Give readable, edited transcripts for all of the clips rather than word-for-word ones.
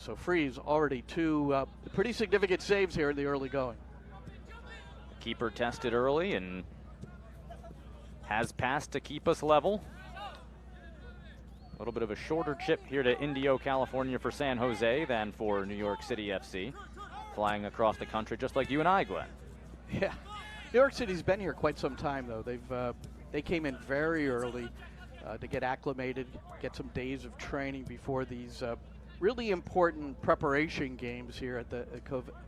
So Freeze already two pretty significant saves here in the early going. Keeper tested early and has passed to keep us level. A little bit of a shorter chip here to Indio, California for San Jose than for New York City FC. Flying across the country just like you and I, Glenn. Yeah, New York City's been here quite some time though. They came in very early to get acclimated, get some days of training before these really important preparation games here at the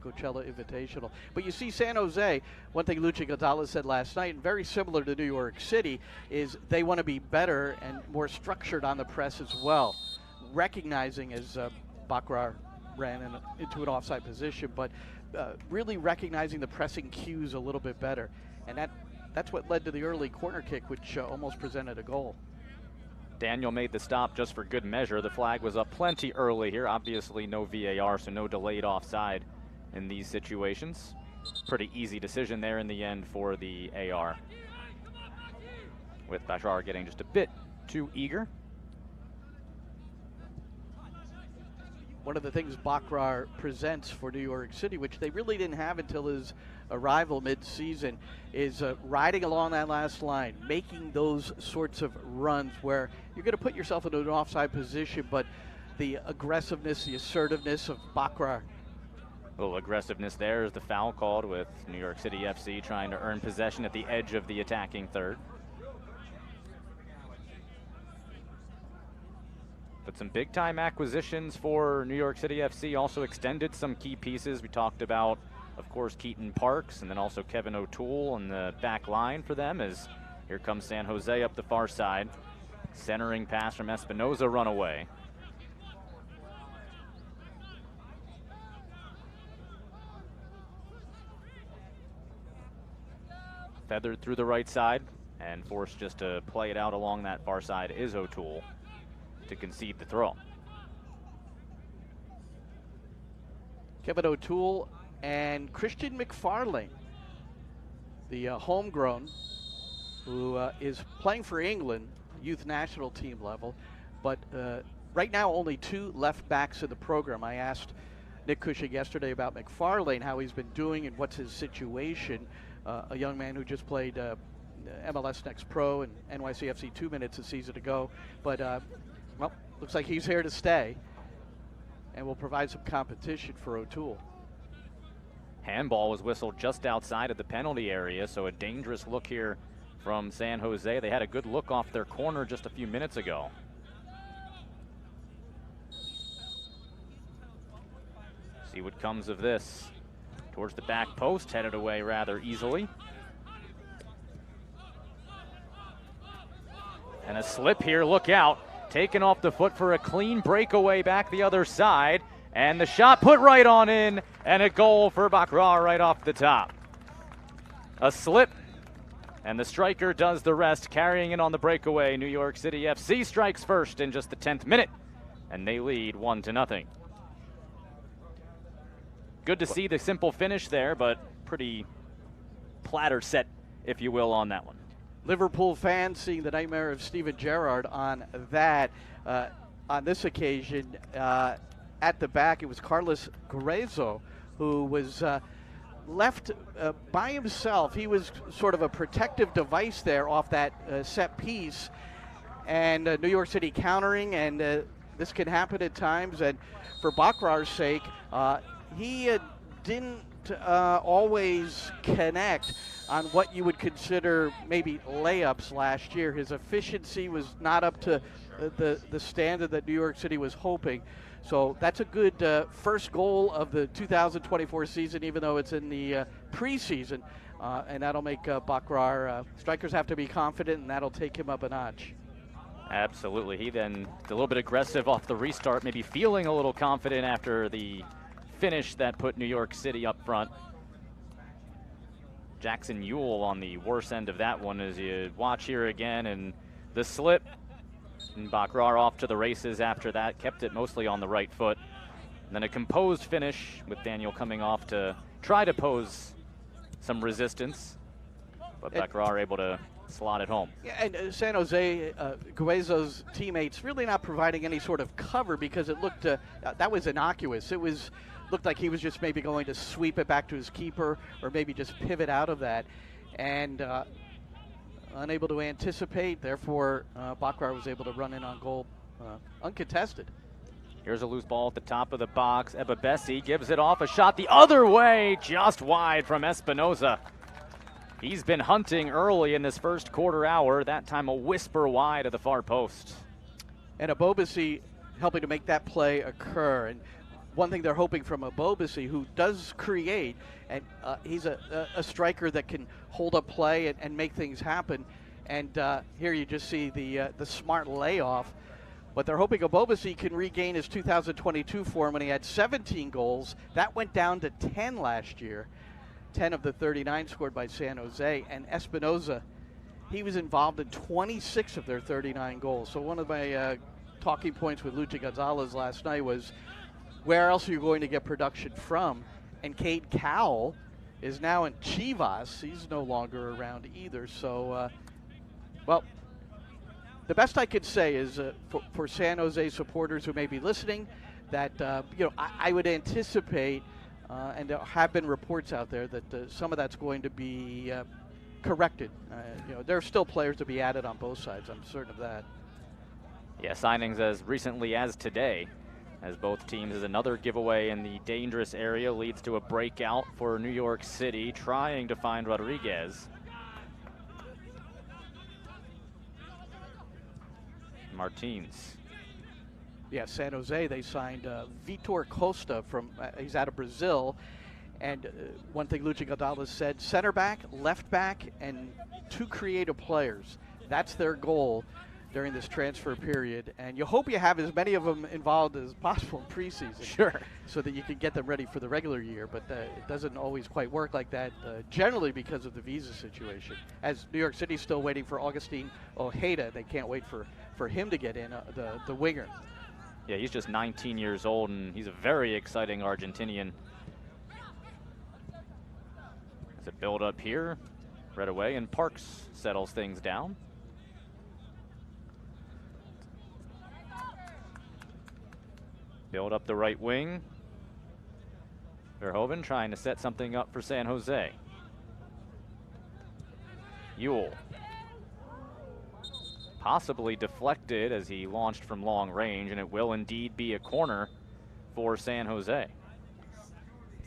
Coachella Invitational. But you see San Jose, one thing Luchi Gonzalez said last night, and very similar to New York City, is they want to be better and more structured on the press as well, recognizing as Bakrar ran into an offside position, but really recognizing the pressing cues a little bit better. And that's what led to the early corner kick, which almost presented a goal. Daniel made the stop just for good measure. The flag was up plenty early here. Obviously no VAR, so no delayed offside in these situations. Pretty easy decision there in the end for the AR. With Bashar getting just a bit too eager. One of the things Bakrar presents for New York City, which they really didn't have until his arrival mid-season, is riding along that last line, making those sorts of runs where you're going to put yourself into an offside position, but the aggressiveness, the assertiveness of Bakrar. A little aggressiveness there as the foul called with New York City FC trying to earn possession at the edge of the attacking third. But some big-time acquisitions for New York City FC, also extended some key pieces. We talked about, of course, Keaton Parks, and then also Kevin O'Toole on the back line for them, as here comes San Jose up the far side. Centering pass from Espinoza, run away. Feathered through the right side, and forced just to play it out along that far side is O'Toole to concede the throw. Kevin O'Toole and Christian McFarlane, the homegrown, who is playing for England, youth national team level, but right now only two left backs in the program. I asked Nick Cushing yesterday about McFarlane, how he's been doing and what's his situation. A young man who just played MLS Next Pro and NYCFC 2 minutes a season ago, but well, looks like he's here to stay and will provide some competition for O'Toole. Handball was whistled just outside of the penalty area, so a dangerous look here from San Jose. They had a good look off their corner just a few minutes ago. See what comes of this. Towards the back post, headed away rather easily. And a slip here, look out. Taken off the foot for a clean breakaway back the other side. And the shot put right on in, and a goal for Bakrar right off the top. A slip, and the striker does the rest, carrying it on the breakaway. New York City FC strikes first in just the 10th minute, and they lead 1-0. Good to see the simple finish there, but pretty platter set, if you will, on that one. Liverpool fans seeing the nightmare of Steven Gerrard on that. On this occasion, at the back, it was Carlos Gruezo who was left by himself. He was sort of a protective device there off that set piece, and New York City countering, and this can happen at times. And for Bakrar's sake, he didn't always connect on what you would consider maybe layups last year. His efficiency was not up to the standard that New York City was hoping. So that's a good first goal of the 2024 season, even though it's in the preseason. And that'll make Bakrar, strikers have to be confident, and that'll take him up a notch. Absolutely. He then a little bit aggressive off the restart, maybe feeling a little confident after the finish that put New York City up front. Jackson Ewell on the worse end of that one as you watch here again, and the slip. And Bakrar off to the races after that, kept it mostly on the right foot. And then a composed finish with Daniel coming off to try to pose some resistance. But Bakrar able to slot it home. Yeah, and San Jose, Guezo's teammates really not providing any sort of cover because it looked, that was innocuous. Looked like he was just maybe going to sweep it back to his keeper or maybe just pivot out of that. And unable to anticipate, therefore Bakrar was able to run in on goal uncontested. Here's a loose ball at the top of the box. Ebabesi gives it off, a shot the other way, just wide from Espinoza. He's been hunting early in this first quarter hour, that time a whisper wide of the far post. And Ebobisi helping to make that play occur. And one thing they're hoping from Ebobisi, who does create, and he's a striker that can hold up play and make things happen. And here you just see the smart layoff. But they're hoping Ebobisi can regain his 2022 form when he had 17 goals. That went down to 10 last year. 10 of the 39 scored by San Jose. And Espinoza, he was involved in 26 of their 39 goals. So one of my talking points with Luchi Gonzalez last night was, where else are you going to get production from? And Cade Cowell is now in Chivas. He's no longer around either. So, well, the best I could say is for San Jose supporters who may be listening, that I would anticipate, and there have been reports out there that some of that's going to be corrected. There are still players to be added on both sides. I'm certain of that. Yeah, signings as recently as today, as both teams, as another giveaway in the dangerous area leads to a breakout for New York City, trying to find Rodriguez. Martins. Yeah, San Jose, they signed Vitor Costa from, he's out of Brazil. And one thing Luchi Gonzalez said, center back, left back, and 2 creative players. That's their goal during this transfer period. And you hope you have as many of them involved as possible in preseason. Sure. So that you can get them ready for the regular year. But it doesn't always quite work like that, generally because of the visa situation. As New York City's still waiting for Augustine Ojeda, they can't wait for him to get in, the winger. Yeah, he's just 19 years old, and he's a very exciting Argentinian. There's a build up here, right away, and Parks settles things down. Build up the right wing. Verhoeven trying to set something up for San Jose. Ewell. Possibly deflected as he launched from long range, and it will indeed be a corner for San Jose.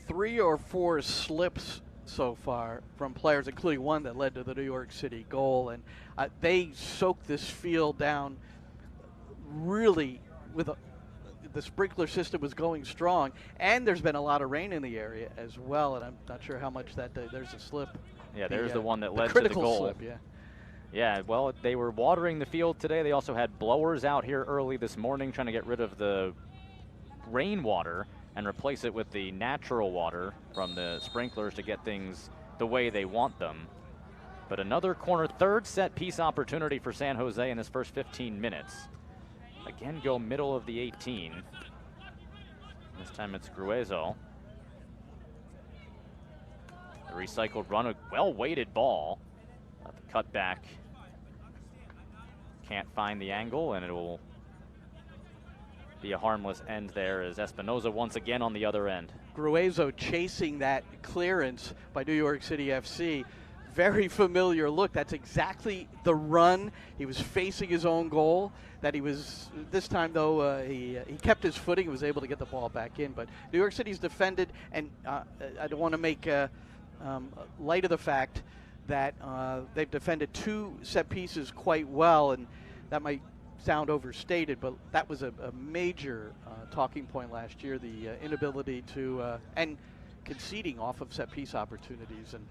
3 or 4 slips so far from players, including one that led to the New York City goal, and they soaked this field down really with the sprinkler system was going strong, and there's been a lot of rain in the area as well, and I'm not sure how much that there's a slip. Yeah, there's the one that led to the critical goal. Slip, yeah. Yeah, well, they were watering the field today. They also had blowers out here early this morning trying to get rid of the rainwater and replace it with the natural water from the sprinklers to get things the way they want them. But another corner, third set piece opportunity for San Jose in this first 15 minutes. Again, go middle of the 18. This time it's Gruezo. A recycled run, a well-weighted ball. The cut back. Can't find the angle, and it will be a harmless end there as Espinoza once again on the other end. Gruezo chasing that clearance by New York City FC. Very familiar look. That's exactly the run. He was facing his own goal. That he was, this time though, he kept his footing and was able to get the ball back in. But New York City's defended, and I don't want to make light of the fact that they've defended 2 set pieces quite well, and that might sound overstated, but that was a major talking point last year, the inability to, and conceding off of set piece opportunities, and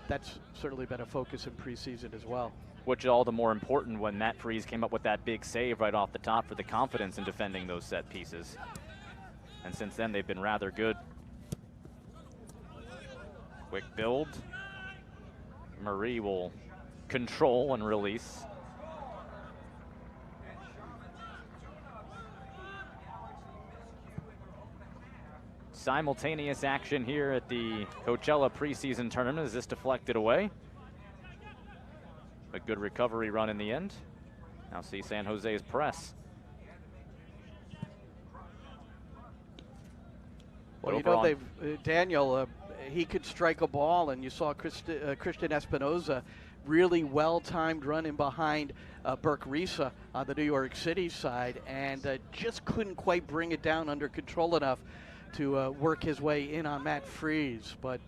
that's certainly been a focus in preseason as well. Which is all the more important when Matt Freese came up with that big save right off the top for the confidence in defending those set pieces. And since then, they've been rather good. Quick build. Marie will control and release. Simultaneous action here at the Coachella preseason tournament as this deflected away. good recovery run in the end. Now see San Jose's press. Well, you know, Daniel, he could strike a ball, and you saw Christian Espinoza really well-timed run in behind Burke Risa on the New York City side, and just couldn't quite bring it down under control enough to work his way in on Matt Freese. But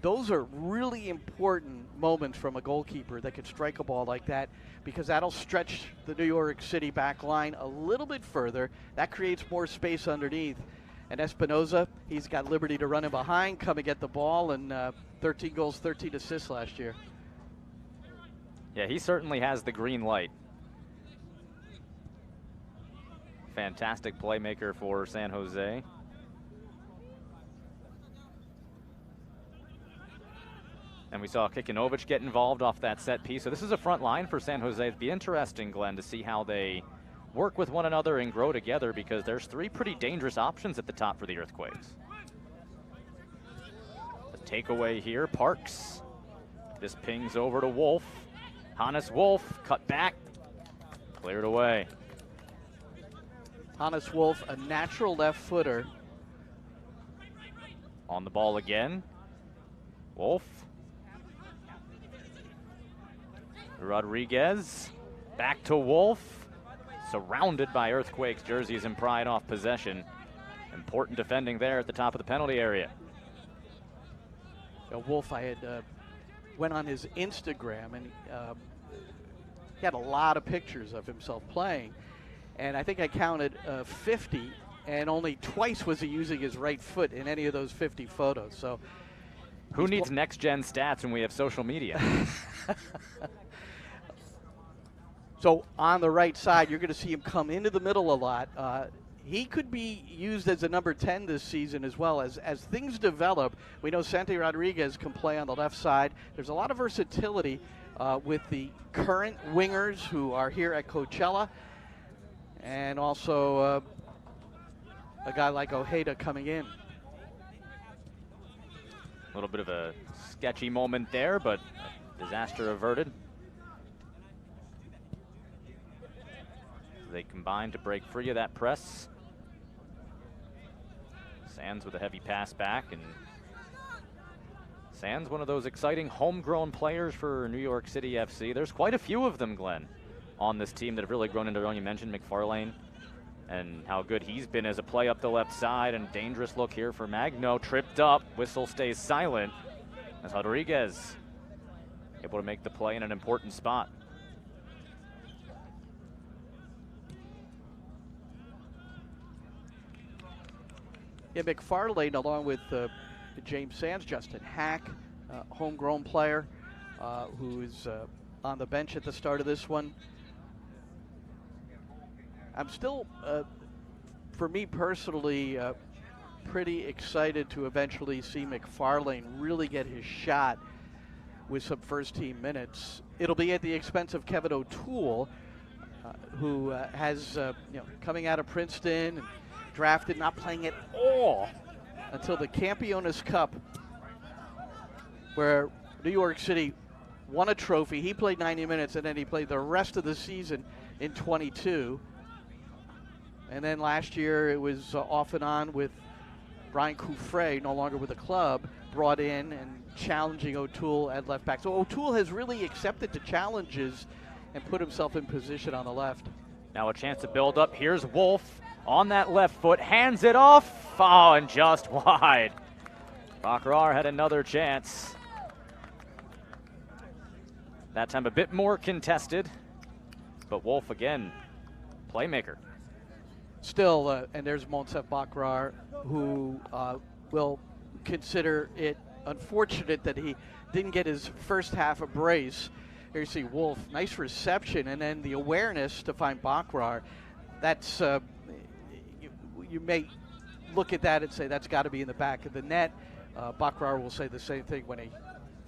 those are really important moments from a goalkeeper that can strike a ball like that, because that'll stretch the New York City back line a little bit further. That creates more space underneath. And Espinoza, he's got liberty to run in behind, come and get the ball, and 13 goals, 13 assists last year. Yeah, he certainly has the green light. Fantastic playmaker for San Jose. And we saw Kikinovic get involved off that set piece. So this is a front line for San Jose. It'd be interesting, Glenn, to see how they work with one another and grow together, because there's three pretty dangerous options at the top for the Earthquakes. The takeaway here, Parks. This pings over to Wolf. Hannes Wolf, cut back, cleared away. Hannes Wolf, a natural left footer. On the ball again. Wolf. Rodriguez, back to Wolf. Surrounded by Earthquakes jerseys and pride off possession. Important defending there at the top of the penalty area. Wolf, I had went on his Instagram, and he had a lot of pictures of himself playing. And I think I counted 50, and only twice was he using his right foot in any of those 50 photos. So, who needs next-gen stats when we have social media? So on the right side, you're going to see him come into the middle a lot. He could be used as a number 10 this season as well. As things develop, we know Santi Rodriguez can play on the left side. There's a lot of versatility with the current wingers who are here at Coachella, and also a guy like Ojeda coming in. A little bit of a sketchy moment there, but disaster averted. They combine to break free of that press. Sands with a heavy pass back, and Sands, one of those exciting homegrown players for New York City FC. There's quite a few of them, Glenn, on this team that have really grown into their own. You mentioned McFarlane and how good he's been as a play up the left side, and dangerous look here for Magno. Tripped up, whistle stays silent as Rodriguez able to make the play in an important spot. Yeah, McFarlane, along with James Sands, Justin Hack, homegrown player who is on the bench at the start of this one. I'm still, for me personally, pretty excited to eventually see McFarlane really get his shot with some first-team minutes. It'll be at the expense of Kevin O'Toole, who has, coming out of Princeton, and drafted, not playing at all until the Campeones Cup, where New York City won a trophy. He played 90 minutes, and then he played the rest of the season in 22. And then last year it was off and on with Brian Coufret, no longer with the club, brought in and challenging O'Toole at left back. So O'Toole has really accepted the challenges and put himself in position on the left. Now a chance to build up. Here's Wolf on that left foot, hands it off. Oh, and just wide. Bakrar had another chance. That time a bit more contested, but Wolf again, playmaker. Still, and there's Monsef Bakrar, who will consider it unfortunate that he didn't get his first half of brace. Here you see Wolf, nice reception, and then the awareness to find Bakrar. That's, you may look at that and say that's got to be in the back of the net. Bakrar will say the same thing when he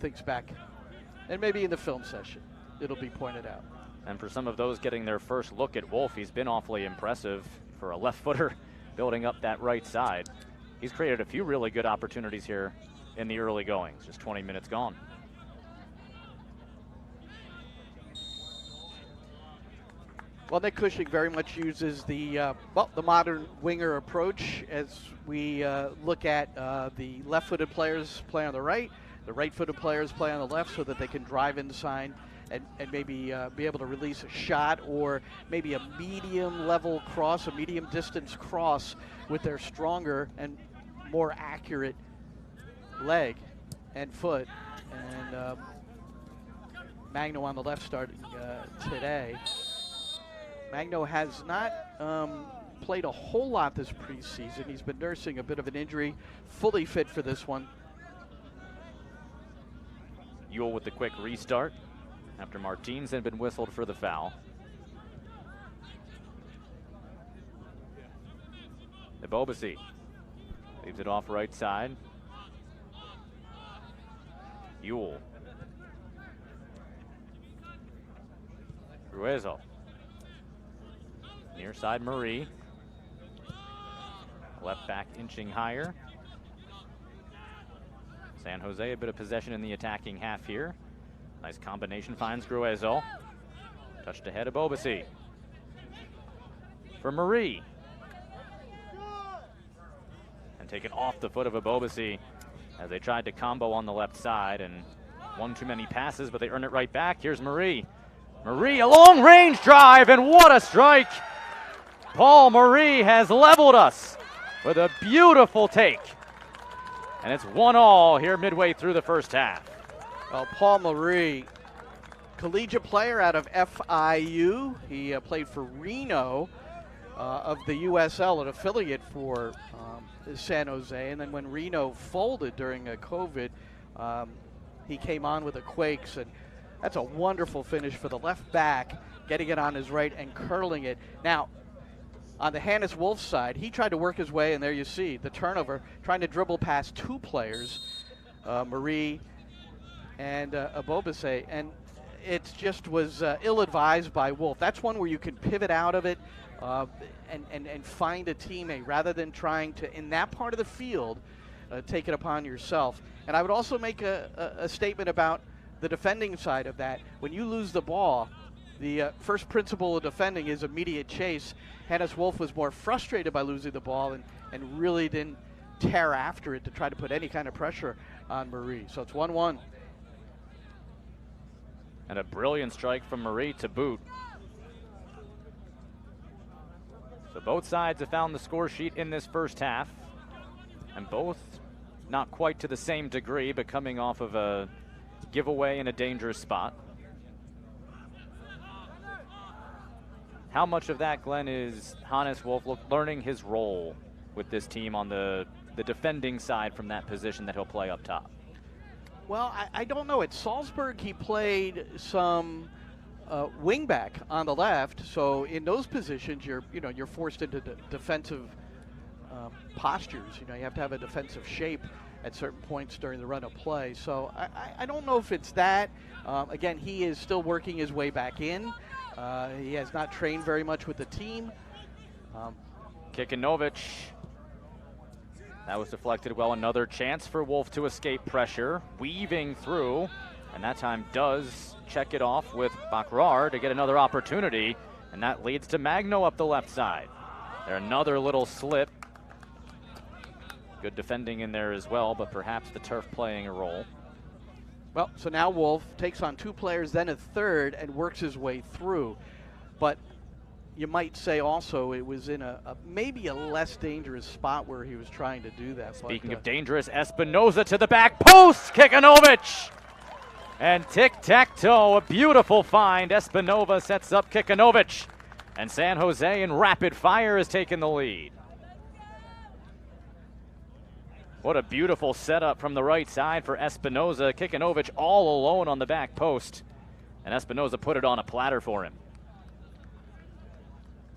thinks back. And maybe in the film session, it'll be pointed out. And for some of those getting their first look at Wolf, he's been awfully impressive for a left footer building up that right side. He's created a few really good opportunities here in the early goings, just 20 minutes gone. Well, Nick Cushing very much uses the modern winger approach as we look at the left-footed players play on the right-footed players play on the left, so that they can drive inside and maybe be able to release a shot, or maybe a medium-level cross, a medium-distance cross with their stronger and more accurate leg and foot. And Magno on the left starting today. Magno has not played a whole lot this preseason. He's been nursing a bit of an injury, fully fit for this one. Ewell with the quick restart after Martins had been whistled for the foul. Ebobisse leaves it off right side. Ewell. Gruezo. Near side Marie. Left back inching higher. San Jose a bit of possession in the attacking half here. Nice combination, finds Gruezo. Touched ahead of Ebobisse. For Marie. And taken off the foot of Ebobisse as they tried to combo on the left side, and one too many passes, but they earn it right back. Here's Marie. Marie, a long-range drive, and what a strike! Paul Marie has leveled us with a beautiful take. And it's 1-1 here midway through the first half. Well, Paul Marie, collegiate player out of FIU. He played for Reno of the USL, an affiliate for San Jose. And then when Reno folded during COVID, he came on with the Quakes. And that's a wonderful finish for the left back, getting it on his right and curling it. Now, on the Hannes Wolf side, he tried to work his way, and there you see the turnover, trying to dribble past two players, Marie and Ebobisse, and it just was ill-advised by Wolf. That's one where you can pivot out of it and find a teammate rather than trying to, in that part of the field, take it upon yourself. And I would also make a statement about the defending side of that. When you lose the ball, the first principle of defending is immediate chase. Hannes Wolf was more frustrated by losing the ball and really didn't tear after it to try to put any kind of pressure on Marie. So it's 1-1. And a brilliant strike from Marie to boot. So both sides have found the score sheet in this first half, and both not quite to the same degree, but coming off of a giveaway in a dangerous spot. How much of that, Glenn, is Hannes Wolf learning his role with this team on the defending side from that position that he'll play up top? Well, I don't know. At Salzburg, he played some wingback on the left. So in those positions, you're forced into defensive postures. You have to have a defensive shape at certain points during the run of play. So I don't know if it's that. Again, he is still working his way back in. He has not trained very much with the team. Kikinovic. That was deflected well. Another chance for Wolf to escape pressure. Weaving through. And that time does check it off with Bakrar to get another opportunity. And that leads to Magno up the left side. There another little slip. Good defending in there as well, but perhaps the turf playing a role. Well, so now Wolf takes on two players, then a third, and works his way through. But you might say also it was in maybe a less dangerous spot where he was trying to do that. Speaking of dangerous, Espinoza to the back post, Kikinovic! And tic-tac-toe, a beautiful find. Espinoza sets up Kikinovic. And San Jose in rapid fire has taken the lead. What a beautiful setup from the right side for Espinoza. Kikinovic all alone on the back post. And Espinoza put it on a platter for him.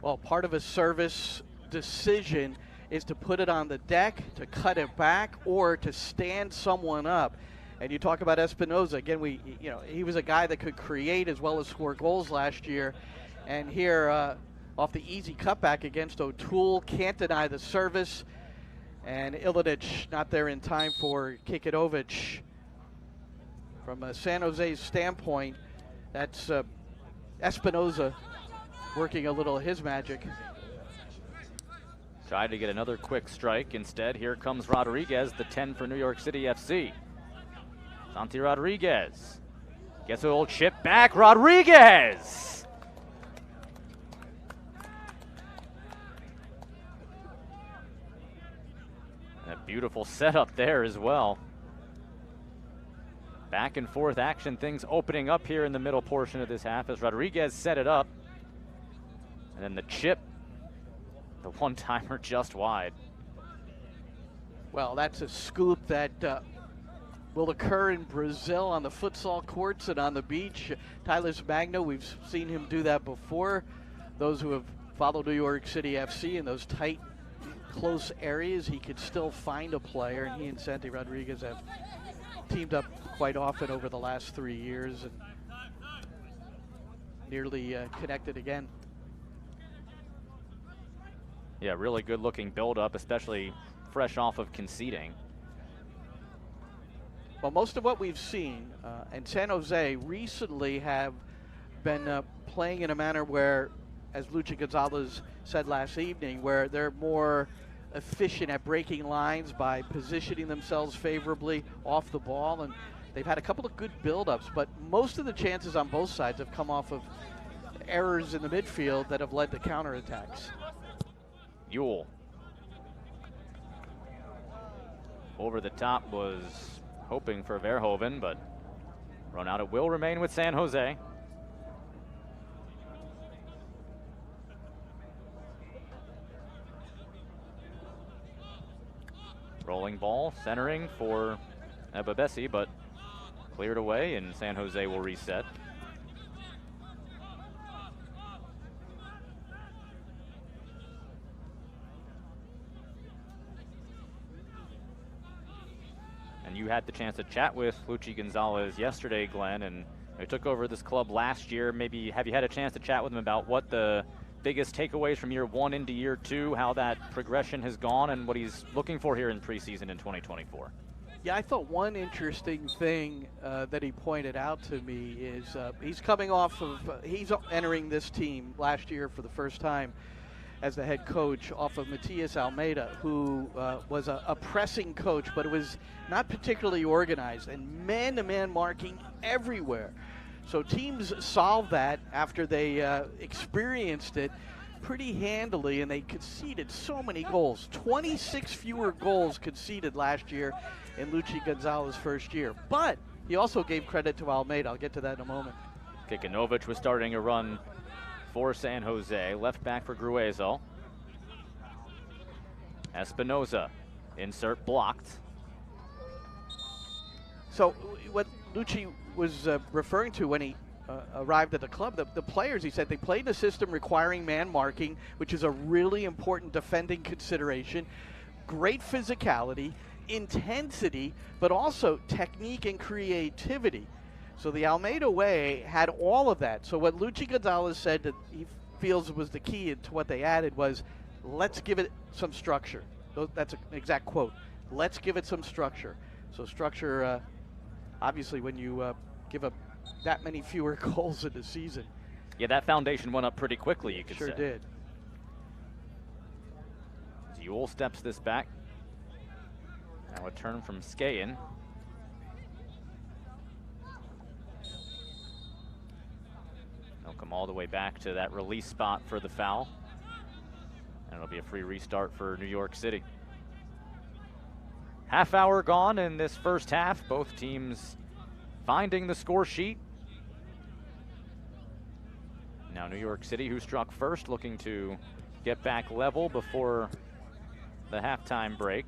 Well, part of a service decision is to put it on the deck, to cut it back, or to stand someone up. And you talk about Espinoza. Again, he was a guy that could create as well as score goals last year. And here, off the easy cutback against O'Toole, can't deny the service. And Ilinic not there in time for Kikinovic. From a San Jose's standpoint, that's Espinoza working a little of his magic. Tried to get another quick strike. Instead, here comes Rodriguez, the 10 for New York City FC. Santi Rodriguez gets a little chip back. Rodriguez! And a beautiful setup there as well. Back and forth action, things opening up here in the middle portion of this half as Rodriguez set it up. And then the chip, the one-timer just wide. Well, that's a scoop that will occur in Brazil on the futsal courts and on the beach. Tylus Magno, we've seen him do that before. Those who have followed New York City FC in those tight, close areas, he could still find a player, and he and Santi Rodriguez have teamed up quite often over the last 3 years and nearly connected again. Yeah, really good looking build-up, especially fresh off of conceding. Well, most of what we've seen, and San Jose recently have been playing in a manner where, as Luchi Gonzalez said last evening, where they're more efficient at breaking lines by positioning themselves favorably off the ball, and they've had a couple of good build-ups, but most of the chances on both sides have come off of errors in the midfield that have led to counterattacks. Yule. Over the top was hoping for Verhoeven, but run out. It will remain with San Jose. Rolling ball, centering for Ebabesi, but cleared away, and San Jose will reset. And you had the chance to chat with Luchi Gonzalez yesterday, Glenn, and he took over this club last year. Maybe have you had a chance to chat with him about what the biggest takeaways from year one into year two, how that progression has gone, and what he's looking for here in preseason in 2024? Yeah, I thought one interesting thing that he pointed out to me is he's coming off of, he's entering this team last year for the first time as the head coach off of Matias Almeida, who was a pressing coach, but it was not particularly organized, and man-to-man marking everywhere. So teams solved that after they experienced it pretty handily, and they conceded so many goals. 26 fewer goals conceded last year in Luchi Gonzalez's first year. But he also gave credit to Almeida. I'll get to that in a moment. Kikanovic was starting a run for San Jose. Left back for Gruezo. Espinoza, insert blocked. So what Luchi was referring to when he arrived at the club, the players, he said they played in a system requiring man marking, which is a really important defending consideration, great physicality, intensity, but also technique and creativity. So the Almeida way had all of that. So what Luchi Gonzalez said that he feels was the key to what they added was, let's give it some structure. That's an exact quote. Let's give it some structure. So structure, obviously when you give up that many fewer goals in the season. Yeah, that foundation went up pretty quickly, you could say. Sure did. Yule steps this back. Now a turn from Skayen. They'll come all the way back to that release spot for the foul. And it'll be a free restart for New York City. Half hour gone in this first half. Both teams finding the score sheet. Now New York City, who struck first, looking to get back level before the halftime break.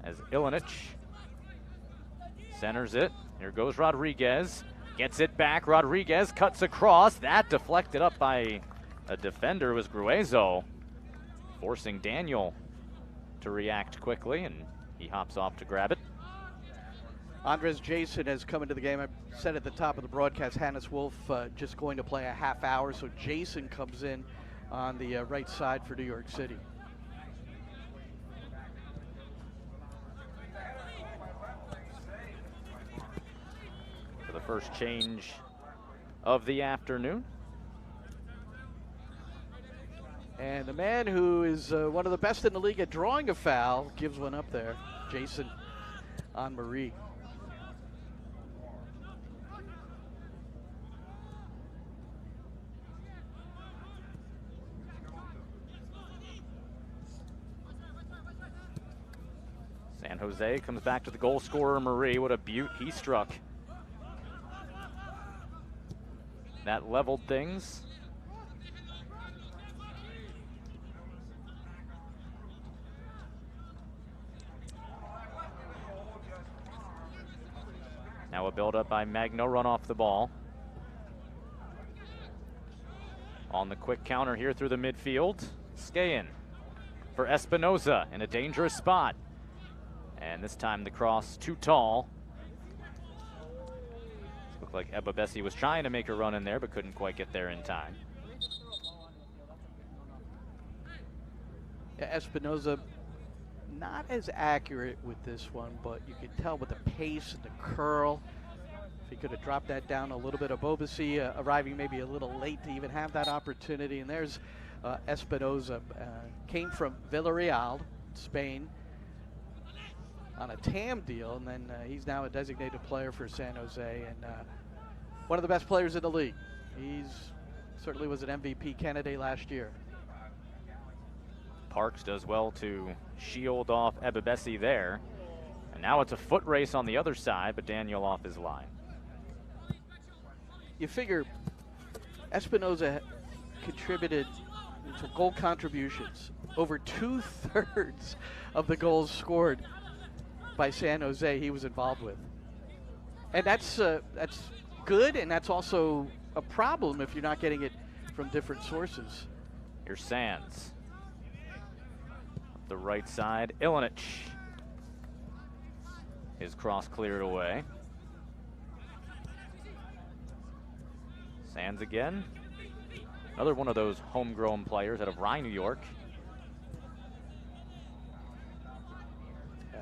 As Ilinic centers it. Here goes Rodriguez. Gets it back. Rodriguez cuts across. That deflected up by a defender was Gruezo, forcing Daniel to react quickly, and he hops off to grab it. Andres Jason has come into the game. I said at the top of the broadcast, Hannes Wolf just going to play a half hour, so Jason comes in on the right side for New York City. For the first change of the afternoon. And the man who is one of the best in the league at drawing a foul gives one up there, Jason on Marie. San Jose comes back to the goal scorer, Marie. What a beaut he struck. That leveled things. Now a build-up by Magno, run off the ball. On the quick counter here through the midfield. Skayen for Espinoza in a dangerous spot. And this time the cross too tall. Looked like Ebobesi was trying to make a run in there, but couldn't quite get there in time. Yeah, Espinoza not as accurate with this one, but you can tell with the pace and the curl. If he could have dropped that down a little bit. Ebobesi arriving maybe a little late to even have that opportunity. And there's Espinoza. Came from Villarreal, Spain, on a TAM deal, and then he's now a designated player for San Jose, and one of the best players in the league. He's certainly was an MVP candidate last year. Parks does well to shield off Ebobesi there. And now it's a foot race on the other side, but Daniel off his line. You figure Espinoza contributed to goal contributions. Over 2/3 of the goals scored by San Jose he was involved with. And that's good, and that's also a problem if you're not getting it from different sources. Here's Sands. Up the right side, Ilinic. His cross cleared away. Sands again. Another one of those homegrown players out of Rye, New York.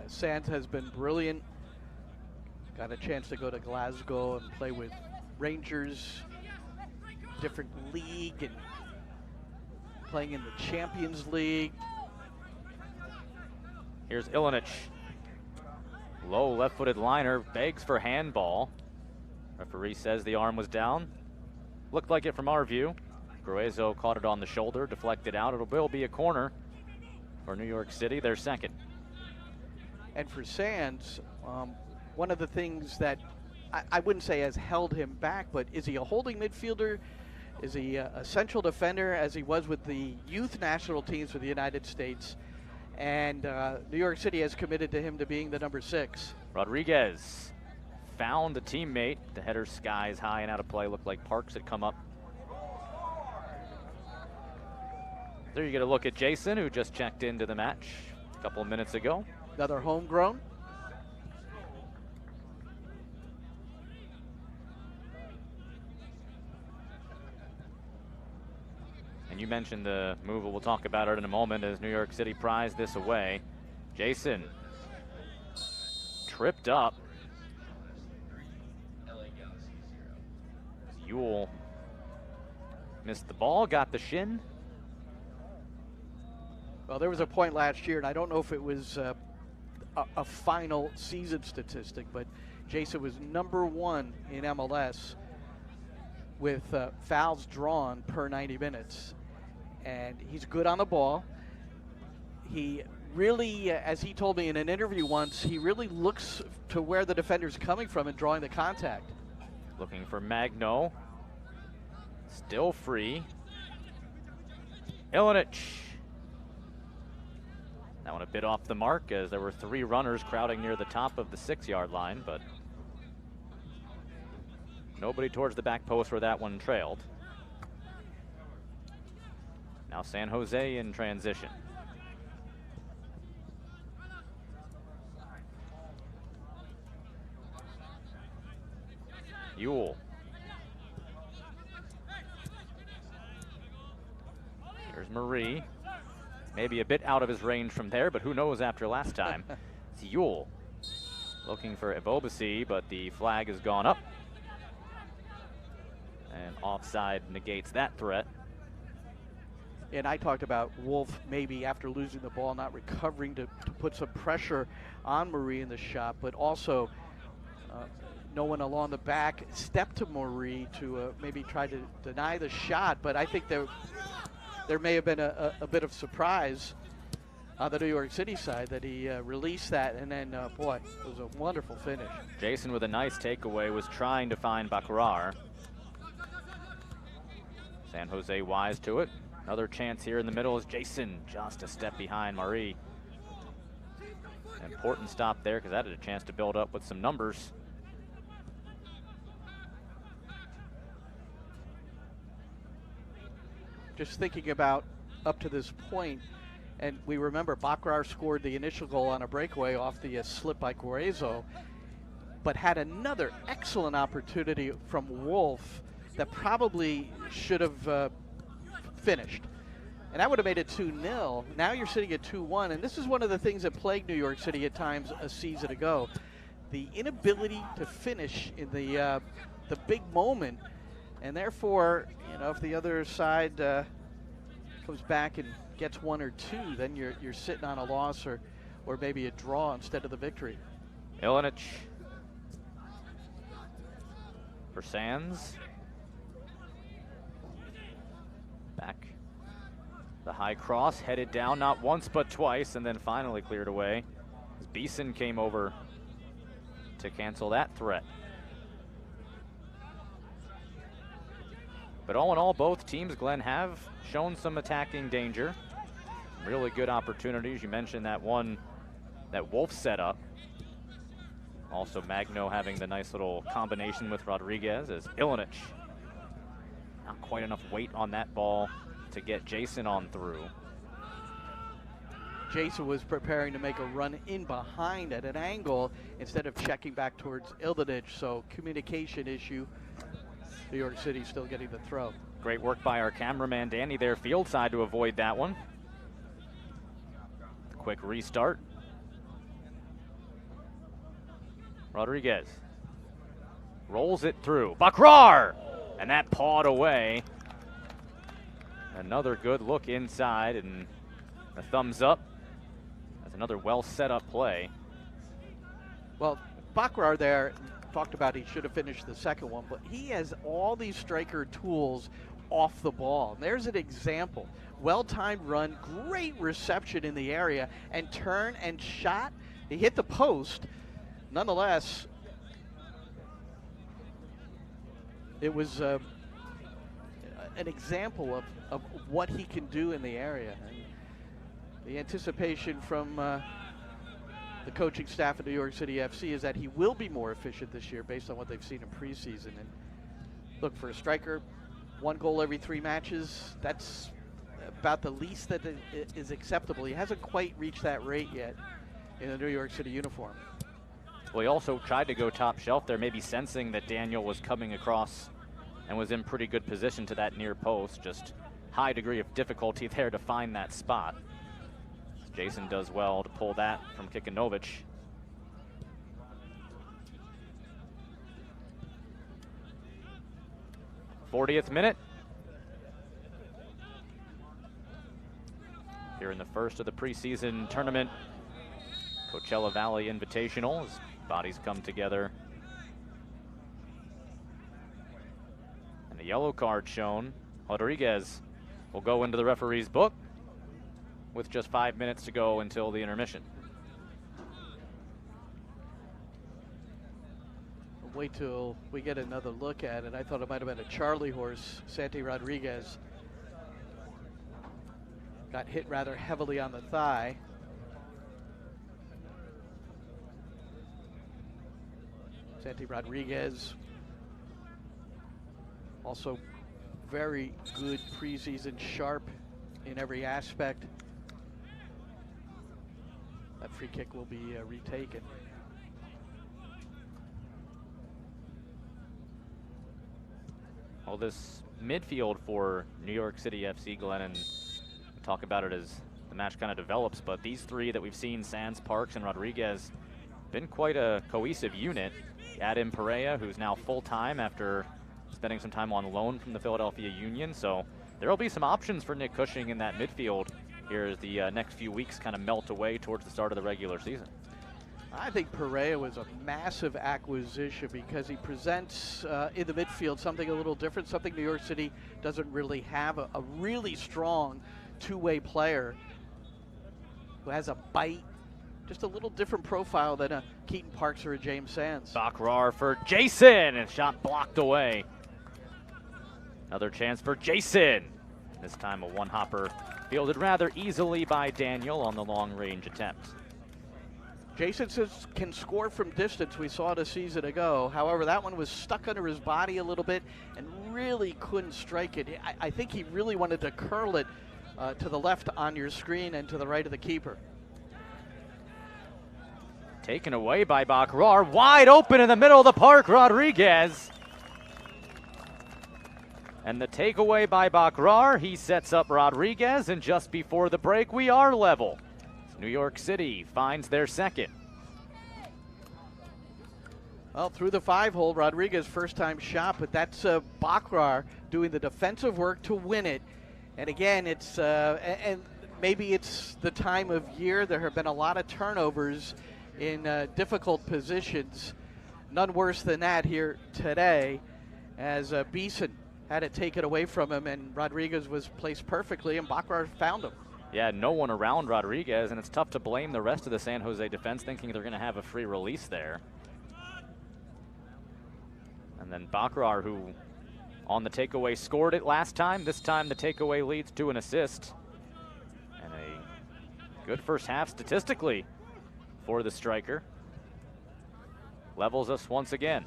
Sands has been brilliant. Got a chance to go to Glasgow and play with Rangers, different league, and playing in the Champions League. Here's Ilinic. Low left-footed liner, begs for handball. Referee says the arm was down. Looked like it from our view. Gruezo caught it on the shoulder, deflected out. It will be a corner for New York City, their second. And for Sands, one of the things that I wouldn't say has held him back, but is he a holding midfielder? Is he a central defender, as he was with the youth national teams for the United States? And New York City has committed to him to being the number 6. Rodriguez found a teammate. The header skies high and out of play. Looked like Parks had come up. There you get a look at Jason, who just checked into the match a couple of minutes ago. Another homegrown. And you mentioned the move, we'll talk about it in a moment, as New York City prized this away. Jason tripped up. Ewell missed the ball, got the shin. Well, there was a point last year, and I don't know if it was a final season statistic, but Jason was #1 in MLS with fouls drawn per 90 minutes. And he's good on the ball. He really, as he told me in an interview once, he really looks to where the defender's coming from and drawing the contact. Looking for Magno. Still free. Ilinic. That one a bit off the mark, as there were 3 runners crowding near the top of the 6-yard line, but nobody towards the back post where that one trailed. Now San Jose in transition. Ewell. Here's Marie. Maybe a bit out of his range from there, but who knows after last time. It's Ewell looking for Ebobesi, but the flag has gone up. And offside negates that threat. And I talked about Wolf maybe after losing the ball not recovering to put some pressure on Marie in the shot, but also no one along the back stepped to Marie to maybe try to deny the shot. But I think there may have been a bit of surprise on the New York City side that he released that, and then boy, it was a wonderful finish. Jason with a nice takeaway was trying to find Bakrar. San Jose wise to it. Another chance here in the middle is Jason, just a step behind Marie. An important stop there because that had a chance to build up with some numbers. Just thinking about up to this point, and we remember Bakrar scored the initial goal on a breakaway off the slip by Guarezo, but had another excellent opportunity from Wolf that probably should have finished. And that would have made it 2-0. Now you're sitting at 2-1, and this is one of the things that plagued New York City at times a season ago. The inability to finish in the big moment, and therefore, you know, if the other side comes back and gets one or two, then you're sitting on a loss or maybe a draw instead of the victory. Ilinic for Sands. Back the high cross, headed down not once but twice, and then finally cleared away as Beeson came over to cancel that threat. But all in all, both teams, Glenn, have shown some attacking danger. Really good opportunities. You mentioned that one that Wolf set up. Also Magno having the nice little combination with Rodriguez as Ilinic. Not quite enough weight on that ball to get Jason on through. Jason was preparing to make a run in behind at an angle instead of checking back towards Ilinic, so communication issue. New York City still getting the throw. Great work by our cameraman Danny there field side to avoid that one. Quick restart. Rodriguez rolls it through. Bakrar! And that pawed away. Another good look inside and a thumbs up. That's another well set up play. Well, Bakrar there talked about he should have finished the second one, but he has all these striker tools off the ball. And there's an example. Well-timed run, great reception in the area, and turn and shot. He hit the post. Nonetheless, it was an example of what he can do in the area. And the anticipation from the coaching staff at New York City FC is that he will be more efficient this year based on what they've seen in preseason. And look, for a striker, 1 goal every 3 matches, that's about the least that is acceptable. He hasn't quite reached that rate yet in a New York City uniform. Well, he also tried to go top shelf there, maybe sensing that Daniel was coming across and was in pretty good position to that near post. Just high degree of difficulty there to find that spot. Jason does well to pull that from Kikanovic. '40th minute. Here in the first of the preseason tournament, Coachella Valley Invitational, as bodies come together. And a yellow card shown. Rodriguez will go into the referee's book with just 5 minutes to go until the intermission. Wait till we get another look at it. I thought it might have been a Charlie horse. Santi Rodriguez got hit rather heavily on the thigh. Santi Rodriguez, also very good preseason, sharp in every aspect. That free kick will be retaken. Well, this midfield for New York City FC, Glenn, and we'll talk about it as the match kind of develops, but these three that we've seen, Sands, Parks, and Rodriguez, been quite a cohesive unit. Add in Pereira, who's now full-time after spending some time on loan from the Philadelphia Union. So there will be some options for Nick Cushing in that midfield here as the next few weeks kind of melt away towards the start of the regular season. I think Perea was a massive acquisition because he presents in the midfield something a little different, something New York City doesn't really have, a really strong two-way player who has a bite, just a little different profile than a Keaton Parks or a James Sands. Bakrar for Jason, and shot blocked away. Another chance for Jason. This time a one-hopper fielded rather easily by Daniel on the long-range attempt. Jason can score from distance. We saw it a season ago. However, that one was stuck under his body a little bit and really couldn't strike it. I think he really wanted to curl it to the left on your screen and to the right of the keeper. Taken away by Bakrar. Wide open in the middle of the park, Rodriguez. And the takeaway by Bakrar, he sets up Rodriguez, and just before the break, we are level. New York City finds their second. Well, through the 5-hole, Rodriguez first time shot, but that's Bakrar doing the defensive work to win it. And again, it's and maybe it's the time of year. There have been a lot of turnovers in difficult positions. None worse than that here today, as Beeson had it taken away from him, and Rodriguez was placed perfectly, and Bakrar found him. Yeah, no one around Rodriguez, and it's tough to blame the rest of the San Jose defense thinking they're going to have a free release there. And then Bakrar, who on the takeaway scored it last time. This time the takeaway leads to an assist. And a good first half statistically for the striker. Levels us once again.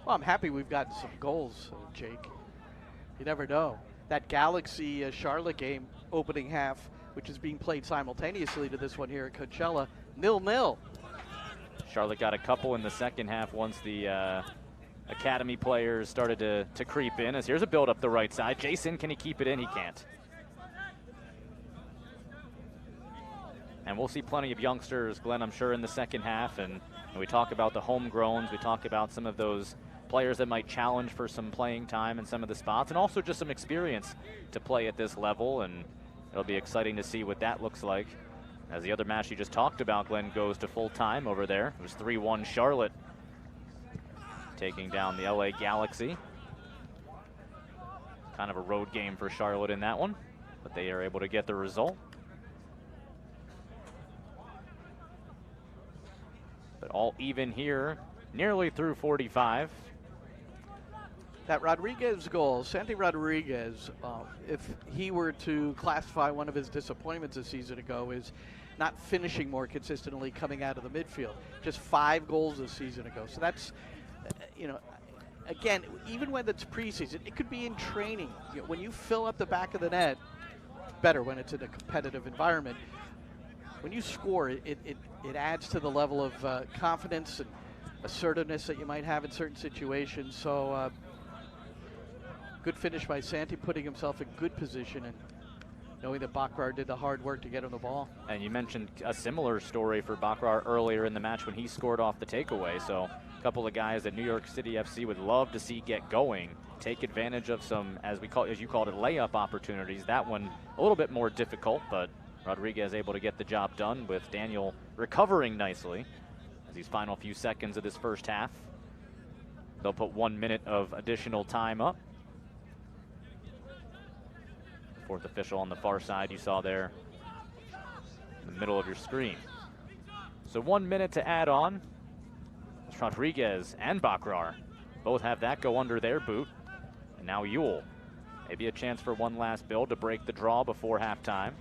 Well, I'm happy we've gotten some goals, Jake. You never know. That Galaxy Charlotte game opening half, which is being played simultaneously to this one here at Coachella, 0-0. Charlotte got a couple in the second half once the academy players started to creep in. As here's a build up the right side. Jason, can he keep it in? He can't. And we'll see plenty of youngsters, Glenn, I'm sure, in the second half. And we talk about the homegrowns. We talk about some of those players that might challenge for some playing time in some of the spots, and also just some experience to play at this level. And it'll be exciting to see what that looks like. As the other match you just talked about, Glenn, goes to full time over there. It was 3-1 Charlotte taking down the LA Galaxy. Kind of a road game for Charlotte in that one, but they are able to get the result. But all even here, nearly through 45. That Rodriguez goal, Santi Rodriguez, if he were to classify one of his disappointments a season ago, is not finishing more consistently coming out of the midfield. Just 5 goals a season ago. So that's, you know, again, even when it's preseason, it could be in training. You know, when you fill up the back of the net, better when it's in a competitive environment. When you score, it adds to the level of confidence and assertiveness that you might have in certain situations. So good finish by Santi, putting himself in good position and knowing that Bakrar did the hard work to get him the ball. And you mentioned a similar story for Bakrar earlier in the match when he scored off the takeaway. So a couple of guys that New York City FC would love to see get going, take advantage of some, as you called it, layup opportunities. That one a little bit more difficult, but Rodriguez able to get the job done with Daniel recovering nicely as these final few seconds of this first half. They'll put 1 minute of additional time up. Fourth official on the far side you saw there in the middle of your screen. So 1 minute to add on. Rodriguez and Bakrar both have that go under their boot. And now Ewell. Maybe a chance for one last build to break the draw before halftime.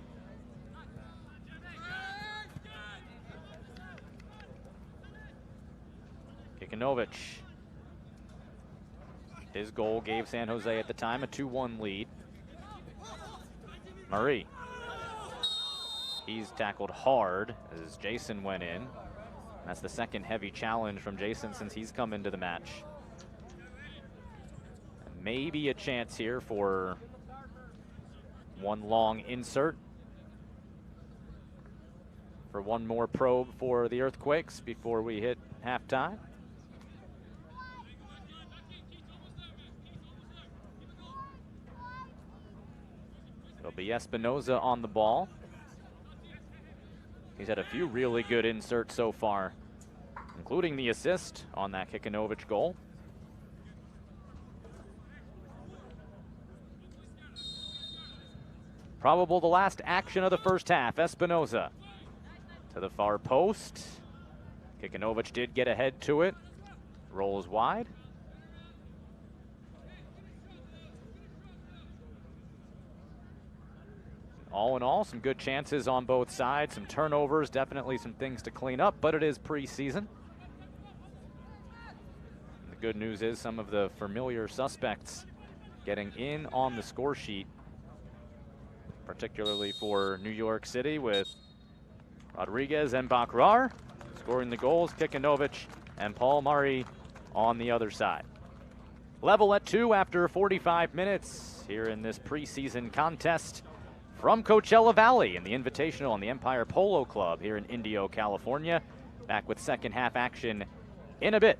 Kikanovic. His goal gave San Jose at the time a 2-1 lead. Murray. He's tackled hard as Jason went in. That's the second heavy challenge from Jason since he's come into the match. And maybe a chance here for one long insert. for one more probe for the Earthquakes before we hit halftime. It'll be Espinoza on the ball. He's had a few really good inserts so far, including the assist on that Kikanovic goal. Probable the last action of the first half. Espinoza to the far post. Kikanovic did get ahead to it. Rolls wide. All in all, some good chances on both sides. Some turnovers, definitely some things to clean up, but it is preseason. The good news is some of the familiar suspects getting in on the score sheet, particularly for New York City, with Rodriguez and Bakrar scoring the goals, Kikanovic and Paul Murray on the other side. Level at 2 after 45 minutes here in this preseason contest from Coachella Valley in the Invitational on the Empire Polo Club here in Indio, California. Back with second half action in a bit.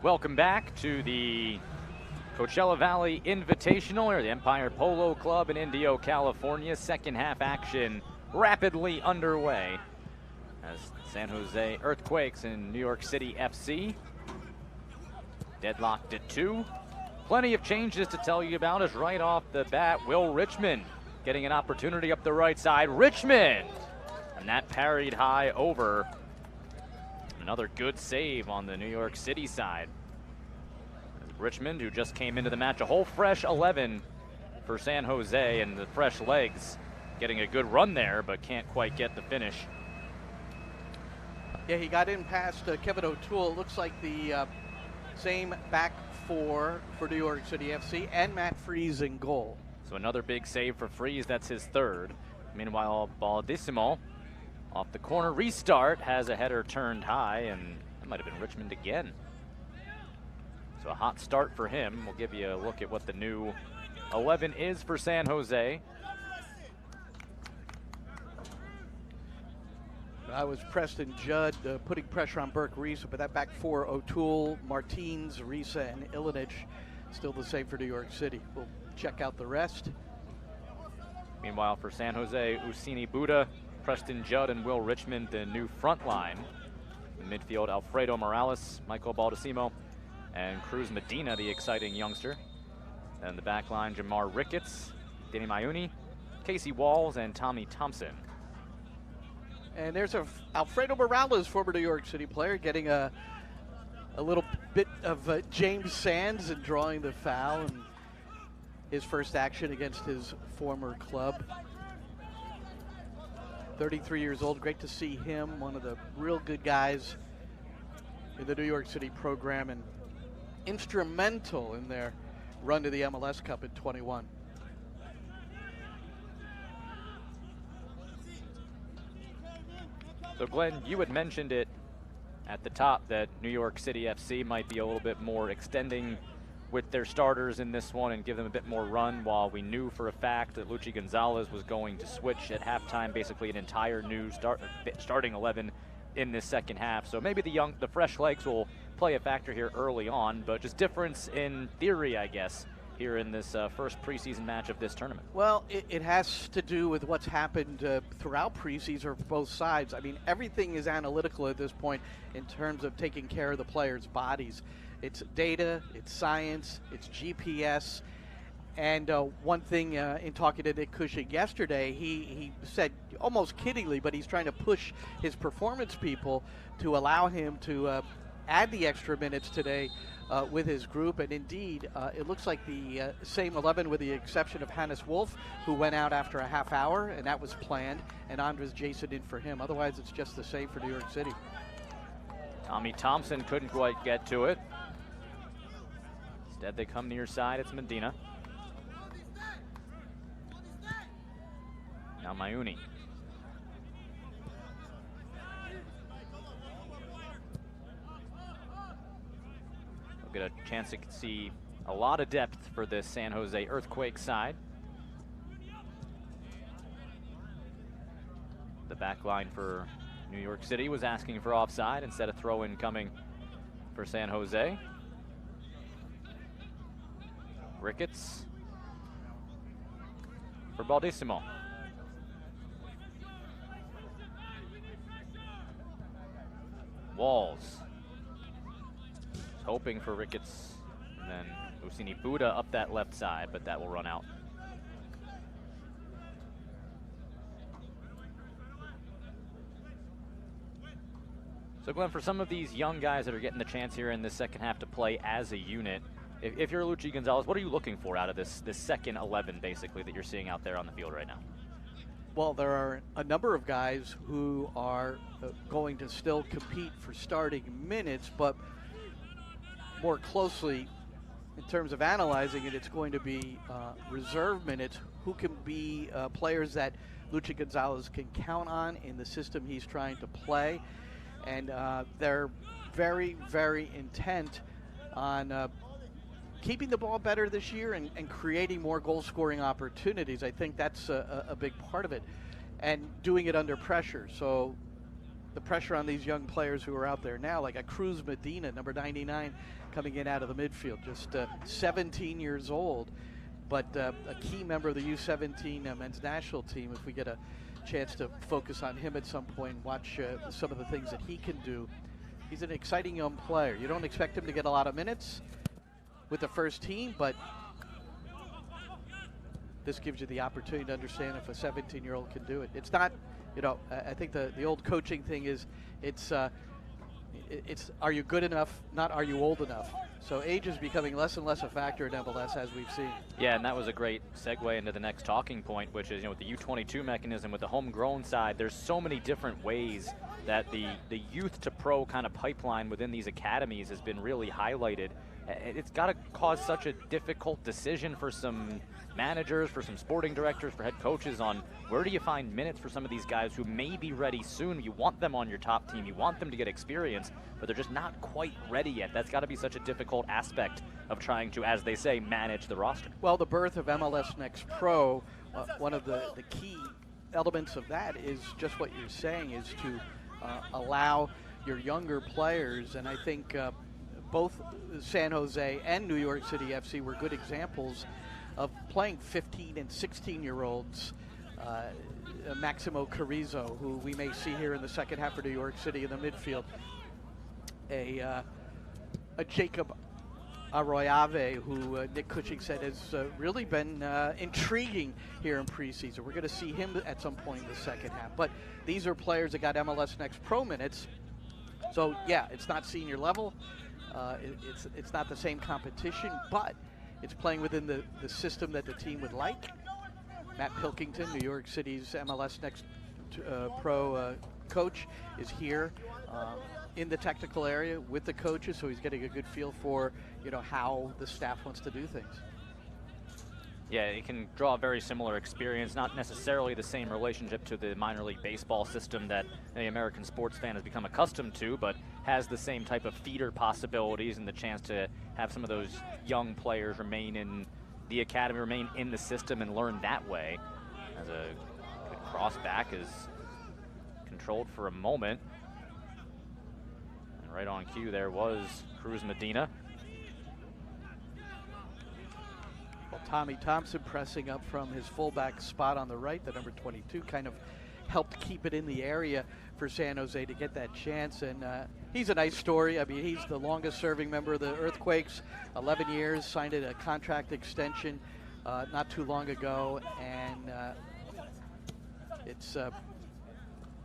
Welcome back to the Coachella Valley Invitational or the Empire Polo Club in Indio, California. Second half action rapidly underway as San Jose Earthquakes and New York City FC deadlocked at 2. Plenty of changes to tell you about as right off the bat, Will Richmond getting an opportunity up the right side. Richmond! And that parried high over. Another good save on the New York City side. Richmond, who just came into the match, a whole fresh 11 for San Jose, and the fresh legs getting a good run there, but can't quite get the finish. Yeah, he got in past Kevin O'Toole. It looks like the same back four for New York City FC, and Matt Freese in goal. So another big save for Freese, that's his third. Meanwhile, Baldissimo off the corner restart has a header turned high, and that might have been Richmond again. So a hot start for him. We'll give you a look at what the new 11 is for San Jose. I was Preston Judd putting pressure on Burke Risa, but that back four, O'Toole, Martins, Risa, and Ilinich, still the same for New York City. We'll check out the rest. Meanwhile, for San Jose, Usini Buda, Preston Judd, and Will Richmond, the new front line. In midfield, Alfredo Morales, Michael Baldissimo, and Cruz Medina, the exciting youngster. And the back line, Jamar Ricketts, Danny Mayuni, Casey Walls, and Tommy Thompson. And there's Alfredo Morales, former New York City player, getting a little bit of James Sands and drawing the foul in his first action against his former club. 33 years old, great to see him, one of the real good guys in the New York City program and instrumental in their run to the MLS Cup in 21. So Glenn, you had mentioned it at the top that New York City FC might be a little bit more extending with their starters in this one and give them a bit more run, while we knew for a fact that Luchi Gonzalez was going to switch at halftime, basically an entire new starting 11 in this second half. So maybe the fresh legs will play a factor here early on, but just difference in theory, I guess, here in this first preseason match of this tournament. Well, it has to do with what's happened throughout preseason for both sides. I mean, everything is analytical at this point in terms of taking care of the players' bodies. It's data, it's science, it's GPS. And one thing in talking to Nick Cushing yesterday, he said, almost kiddingly, but he's trying to push his performance people to allow him to add the extra minutes today with his group. And indeed, it looks like the same 11 with the exception of Hannes Wolf, who went out after a half hour, and that was planned, and Andres Jason in for him. Otherwise, it's just the same for New York City. Tommy Thompson couldn't quite get to it. Instead, they come near side. It's Medina. Now Mayuni. We'll get a chance to see a lot of depth for this San Jose Earthquake side. The back line for New York City was asking for offside instead of throw-in coming for San Jose. Ricketts for Baldissimo. Walls. Hoping for Ricketts, and then Usini Buda up that left side, but that will run out. So Glenn, for some of these young guys that are getting the chance here in the second half to play as a unit, if you're Luchi Gonzalez, what are you looking for out of this second 11, basically, that you're seeing out there on the field right now? Well, there are a number of guys who are going to still compete for starting minutes, but more closely, in terms of analyzing it, it's going to be reserve minutes. Who can be players that Luchi Gonzalez can count on in the system he's trying to play. And they're very, very intent on keeping the ball better this year and creating more goal-scoring opportunities. I think that's a big part of it, and doing it under pressure. So the pressure on these young players who are out there now, like a Cruz Medina, number 99, coming in out of the midfield, just 17 years old, but a key member of the U17 men's national team. If we get a chance to focus on him at some point and watch some of the things that he can do, he's an exciting young player. You don't expect him to get a lot of minutes with the first team, but this gives you the opportunity to understand if a 17-year-old can do it. It's not, you know, I think the old coaching thing is it's are you good enough, not are you old enough. So age is becoming less and less a factor in MLS, as we've seen. Yeah, and that was a great segue into the next talking point, which is, you know, with the U22 mechanism, with the homegrown side, there's so many different ways that the youth to pro kind of pipeline within these academies has been really highlighted. It's got to cause such a difficult decision for some managers, for some sporting directors, for head coaches on where do you find minutes for some of these guys who may be ready soon. You want them on your top team, you want them to get experience, but they're just not quite ready yet. That's got to be such a difficult aspect of trying to, as they say, manage the roster. Well, the birth of MLS Next Pro, one of the key elements of that is just what you're saying, is to allow your younger players, and I think both San Jose and New York City FC were good examples of playing 15 and 16-year-olds. Maximo Carrizo, who we may see here in the second half for New York City in the midfield. A Jacob Arroyave, who Nick Cushing said has really been intriguing here in preseason. We're going to see him at some point in the second half. But these are players that got MLS Next Pro minutes. So, yeah, it's not senior level. It's not the same competition, but it's playing within the system that the team would like. Matt Pilkington, New York City's MLS Next Pro coach, is here in the technical area with the coaches, so he's getting a good feel for, you know, how the staff wants to do things. Yeah, it can draw a very similar experience, not necessarily the same relationship to the minor league baseball system that the American sports fan has become accustomed to, but has the same type of feeder possibilities and the chance to have some of those young players remain in the academy, remain in the system and learn that way. As a good cross back is controlled for a moment. And right on cue there was Cruz Medina. Well, Tommy Thompson pressing up from his fullback spot on the right, the number 22, kind of helped keep it in the area for San Jose to get that chance. And he's a nice story. I mean, he's the longest serving member of the Earthquakes, 11 years, signed a contract extension not too long ago. And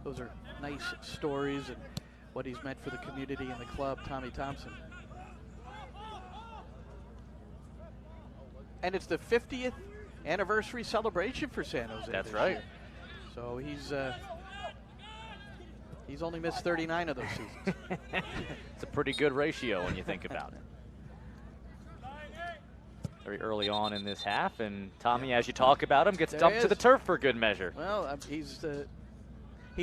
those are nice stories and what he's meant for the community and the club, Tommy Thompson. And it's the 50th anniversary celebration for San Jose. That's right. Year. So he's only missed 39 of those seasons. It's a pretty good ratio when you think about it. Very early on in this half, and Tommy, as you talk about him, gets dumped to the turf for good measure. Well, he's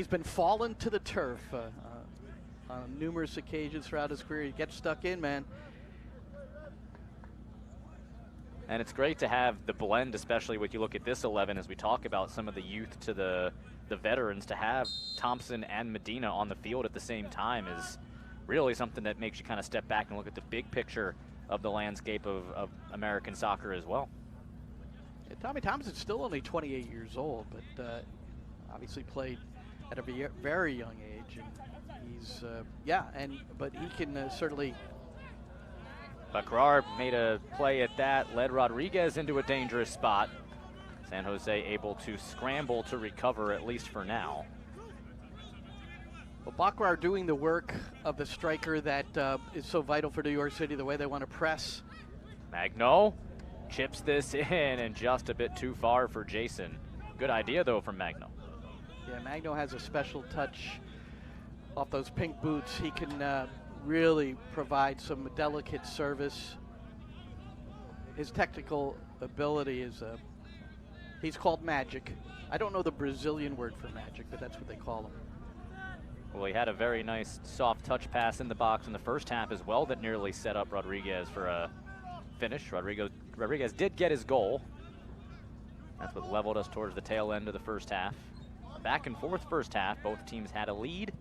been fallen to the turf on numerous occasions throughout his career. He gets stuck in, man. And it's great to have the blend, especially when you look at this 11 as we talk about some of the youth to the veterans. To have Thompson and Medina on the field at the same time is really something that makes you kind of step back and look at the big picture of the landscape of American soccer as well. Yeah, Tommy Thompson's still only 28 years old, but obviously played at a very young age. And he's, but he can certainly... Bacrar made a play at that, led Rodriguez into a dangerous spot. San Jose able to scramble to recover, at least for now. Well, Bacrar doing the work of the striker that is so vital for New York City, the way they want to press. Magno chips this in and just a bit too far for Jason. Good idea, though, from Magno. Yeah, Magno has a special touch off those pink boots. He can really provide some delicate service. His technical ability is, he's called magic. I don't know the Brazilian word for magic, but that's what they call him. Well, he had a very nice soft touch pass in the box in the first half as well that nearly set up Rodriguez for a finish. Rodriguez did get his goal. That's what leveled us towards the tail end of the first half. A back and forth first half. Both teams had a lead.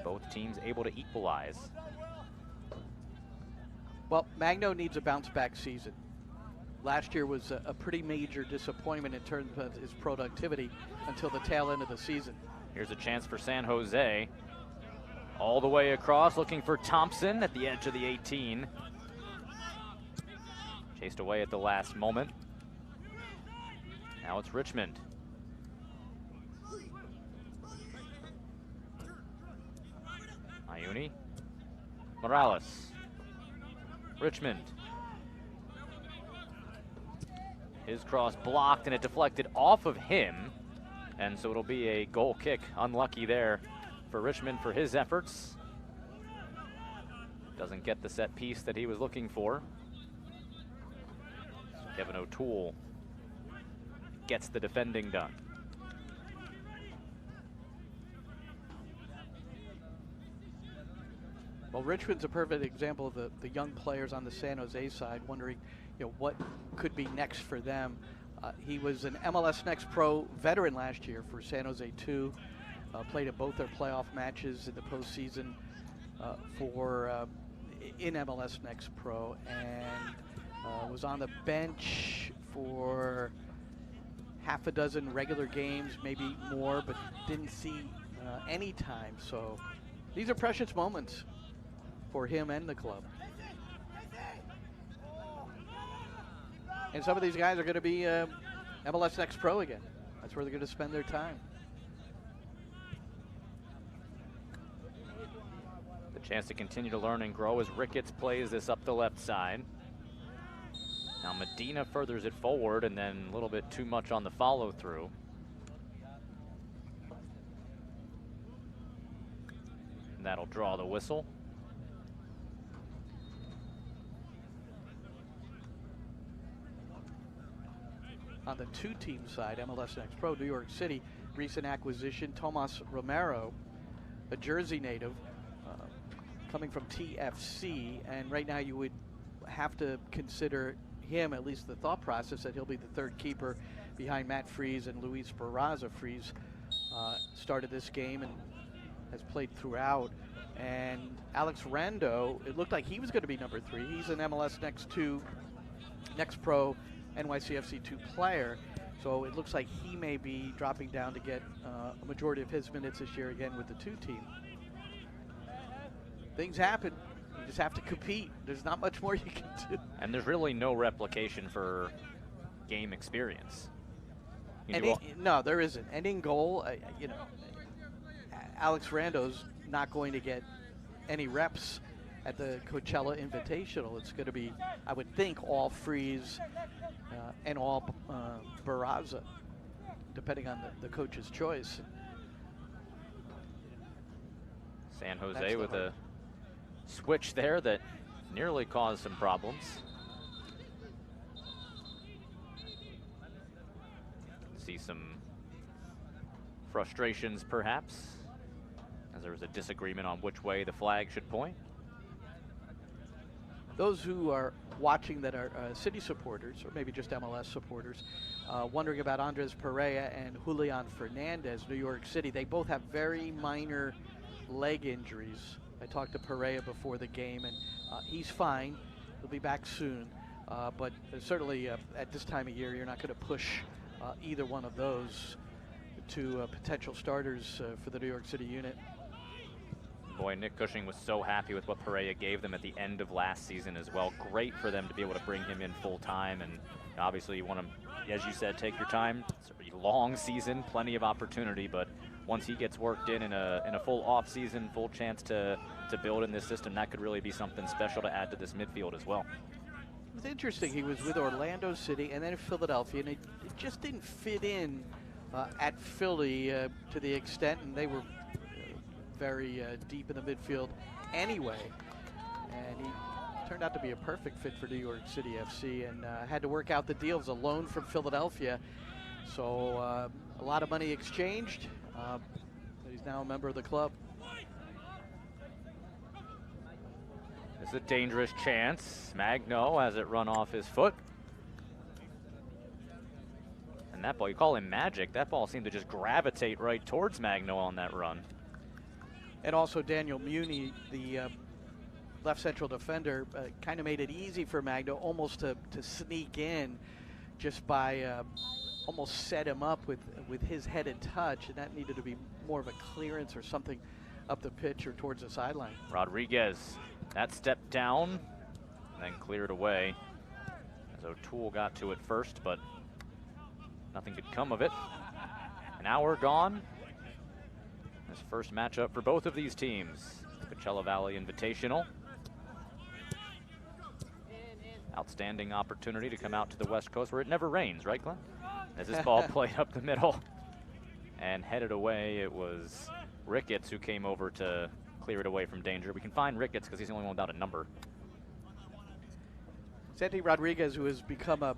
Both teams able to equalize. Well, Magno needs a bounce-back season. Last year was a pretty major disappointment in terms of his productivity until the tail end of the season. Here's a chance for San Jose. All the way across, looking for Thompson at the edge of the 18. Chased away at the last moment. Now it's Richmond. Iuni. Morales. Richmond. His cross blocked and it deflected off of him. And so it'll be a goal kick. Unlucky there for Richmond for his efforts. Doesn't get the set piece that he was looking for. Kevin O'Toole gets the defending done. Well, Richmond's a perfect example of the young players on the San Jose side, wondering, what could be next for them. He was an MLS Next Pro veteran last year for San Jose 2. Played in both their playoff matches in the postseason in MLS Next Pro, and was on the bench for half a dozen regular games, maybe more, but didn't see any time. So these are precious moments for him and the club. And some of these guys are going to be MLS Next Pro again. That's where they're going to spend their time. The chance to continue to learn and grow as Ricketts plays this up the left side. Now Medina furthers it forward, and then a little bit too much on the follow through. And that'll draw the whistle. On the two-team side, MLS Next Pro, New York City, recent acquisition, Tomas Romero, a Jersey native, coming from TFC, and right now you would have to consider him, at least the thought process, that he'll be the third keeper behind Matt Freese and Luis Barraza. Freese started this game and has played throughout. And Alex Rando, it looked like he was going to be number 3. He's an MLS Next Pro NYCFC 2 player, so it looks like he may be dropping down to get a majority of his minutes this year again with the 2-team. Things happen. You just have to compete. There's not much more you can do. And there's really no replication for game experience. No, there isn't. And in goal, Alex Rando's not going to get any reps at the Coachella Invitational. It's going to be, I would think, all Freeze and all Barraza, depending on the coach's choice. San Jose with a switch there that nearly caused some problems. See some frustrations perhaps, as there was a disagreement on which way the flag should point. Those who are watching that are City supporters, or maybe just MLS supporters, wondering about Andres Perea and Julian Fernandez, New York City. They both have very minor leg injuries. I talked to Perea before the game, and he's fine. He'll be back soon. But certainly at this time of year, you're not going to push either one of those to potential starters for the New York City unit. Boy, Nick Cushing was so happy with what Perea gave them at the end of last season as well. Great for them to be able to bring him in full time, and obviously you want to, as you said, take your time. It's a long season, plenty of opportunity, but once he gets worked in a full off season, full chance to build in this system, that could really be something special to add to this midfield as well. It was interesting. He was with Orlando City and then Philadelphia, and it just didn't fit in at Philly to the extent, and they were very deep in the midfield anyway. And he turned out to be a perfect fit for New York City FC, and had to work out the deal. It was a loan from Philadelphia, so a lot of money exchanged. He's now a member of the club. It's a dangerous chance. Magno has it run off his foot. And that ball, you call him magic, that ball seemed to just gravitate right towards Magno on that run. And also Daniel Muni, the left central defender, kind of made it easy for Magno almost to sneak in just by almost set him up with his headed touch, and that needed to be more of a clearance or something up the pitch or towards the sideline. Rodriguez, that stepped down and then cleared away as O'Toole got to it first, but nothing could come of it. An hour gone. This first matchup for both of these teams, Coachella Valley Invitational. Outstanding opportunity to come out to the West Coast where it never rains, right, Glenn? As this ball played up the middle and headed away, it was Ricketts who came over to clear it away from danger. We can find Ricketts because he's the only one without a number. Santi Rodriguez, who has become a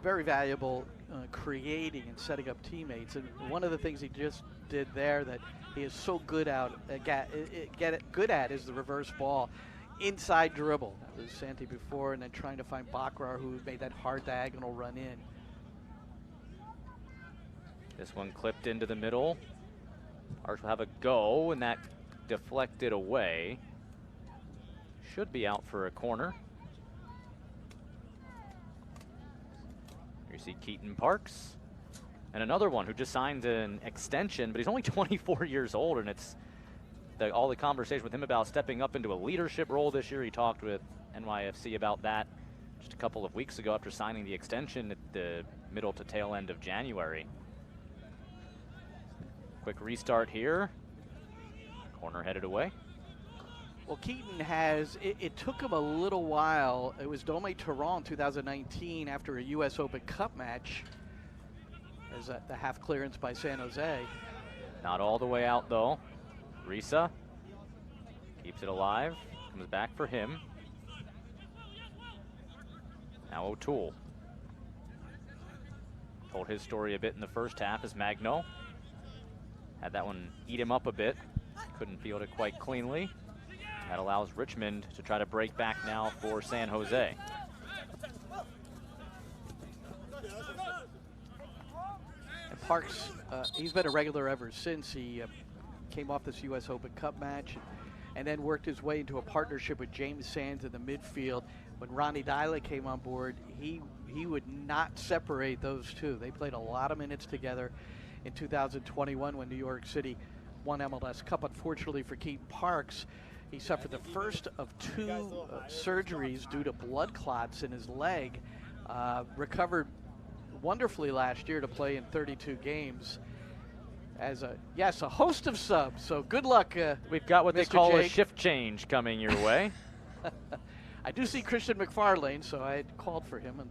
very valuable creating and setting up teammates, and one of the things he just did there that he is so good at is the reverse ball. Inside dribble. That was Santi before, and then trying to find Bakrar, who made that hard diagonal run in. This one clipped into the middle. Arch will have a go, and that deflected away. Should be out for a corner. Here you see Keaton Parks. And another one who just signed an extension, but he's only 24 years old, and it's all the conversation with him about stepping up into a leadership role this year. He talked with NYCFC about that just a couple of weeks ago after signing the extension at the middle to tail end of January. Quick restart here. Corner headed away. Well, Keaton has, it took him a little while. It was Dome Toronto 2019 after a U.S. Open Cup match as the half clearance by San Jose. Not all the way out though. Risa keeps it alive, comes back for him. Now O'Toole. Told his story a bit in the first half as Magno had that one eat him up a bit. Couldn't field it quite cleanly. That allows Richmond to try to break back now for San Jose. And Parks, he's been a regular ever since he came off this U.S. Open Cup match and then worked his way into a partnership with James Sands in the midfield. When Ronnie Dyla came on board, he would not separate those two. They played a lot of minutes together in 2021 when New York City won MLS Cup. Unfortunately for Keaton Parks, he suffered the first of two surgeries due to blood clots in his leg. Recovered wonderfully last year to play in 32 games. As a host of subs. So good luck. We've got what Mr. they call Jake. a shift change coming your way. I do see Christian McFarlane, so I had called for him, and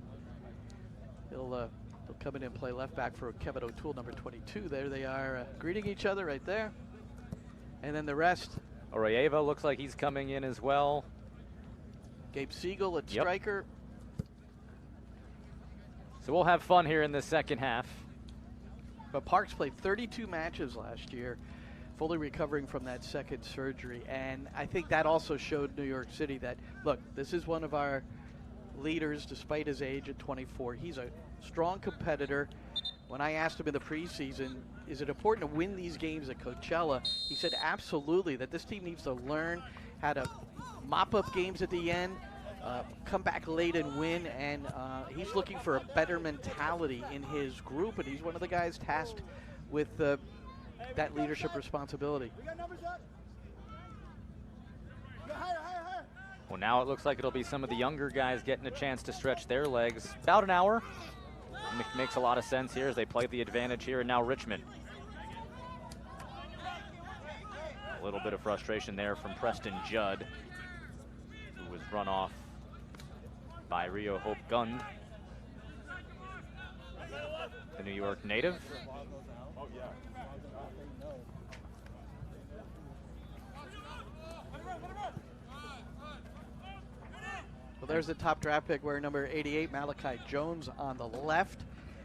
he'll come in and play left back for Kevin O'Toole, number 22. There they are, greeting each other right there. And then the rest. Orelleva looks like he's coming in as well. Gabe Siegel at striker. So we'll have fun here in the second half. But Parks played 32 matches last year, fully recovering from that second surgery. And I think that also showed New York City that, look, this is one of our leaders despite his age at 24. He's a strong competitor. When I asked him in the preseason, is it important to win these games at Coachella? He said absolutely, that this team needs to learn how to mop up games at the end, come back late and win, and he's looking for a better mentality in his group, and he's one of the guys tasked with that leadership responsibility. Well, now it looks like it'll be some of the younger guys getting a chance to stretch their legs. About an hour. Makes a lot of sense here as they play the advantage here, and now Richmond. A little bit of frustration there from Preston Judd, who was run off by Rio Hope Gund, the New York native. Well, there's the top draft pick wearing number 88, Malachi Jones on the left.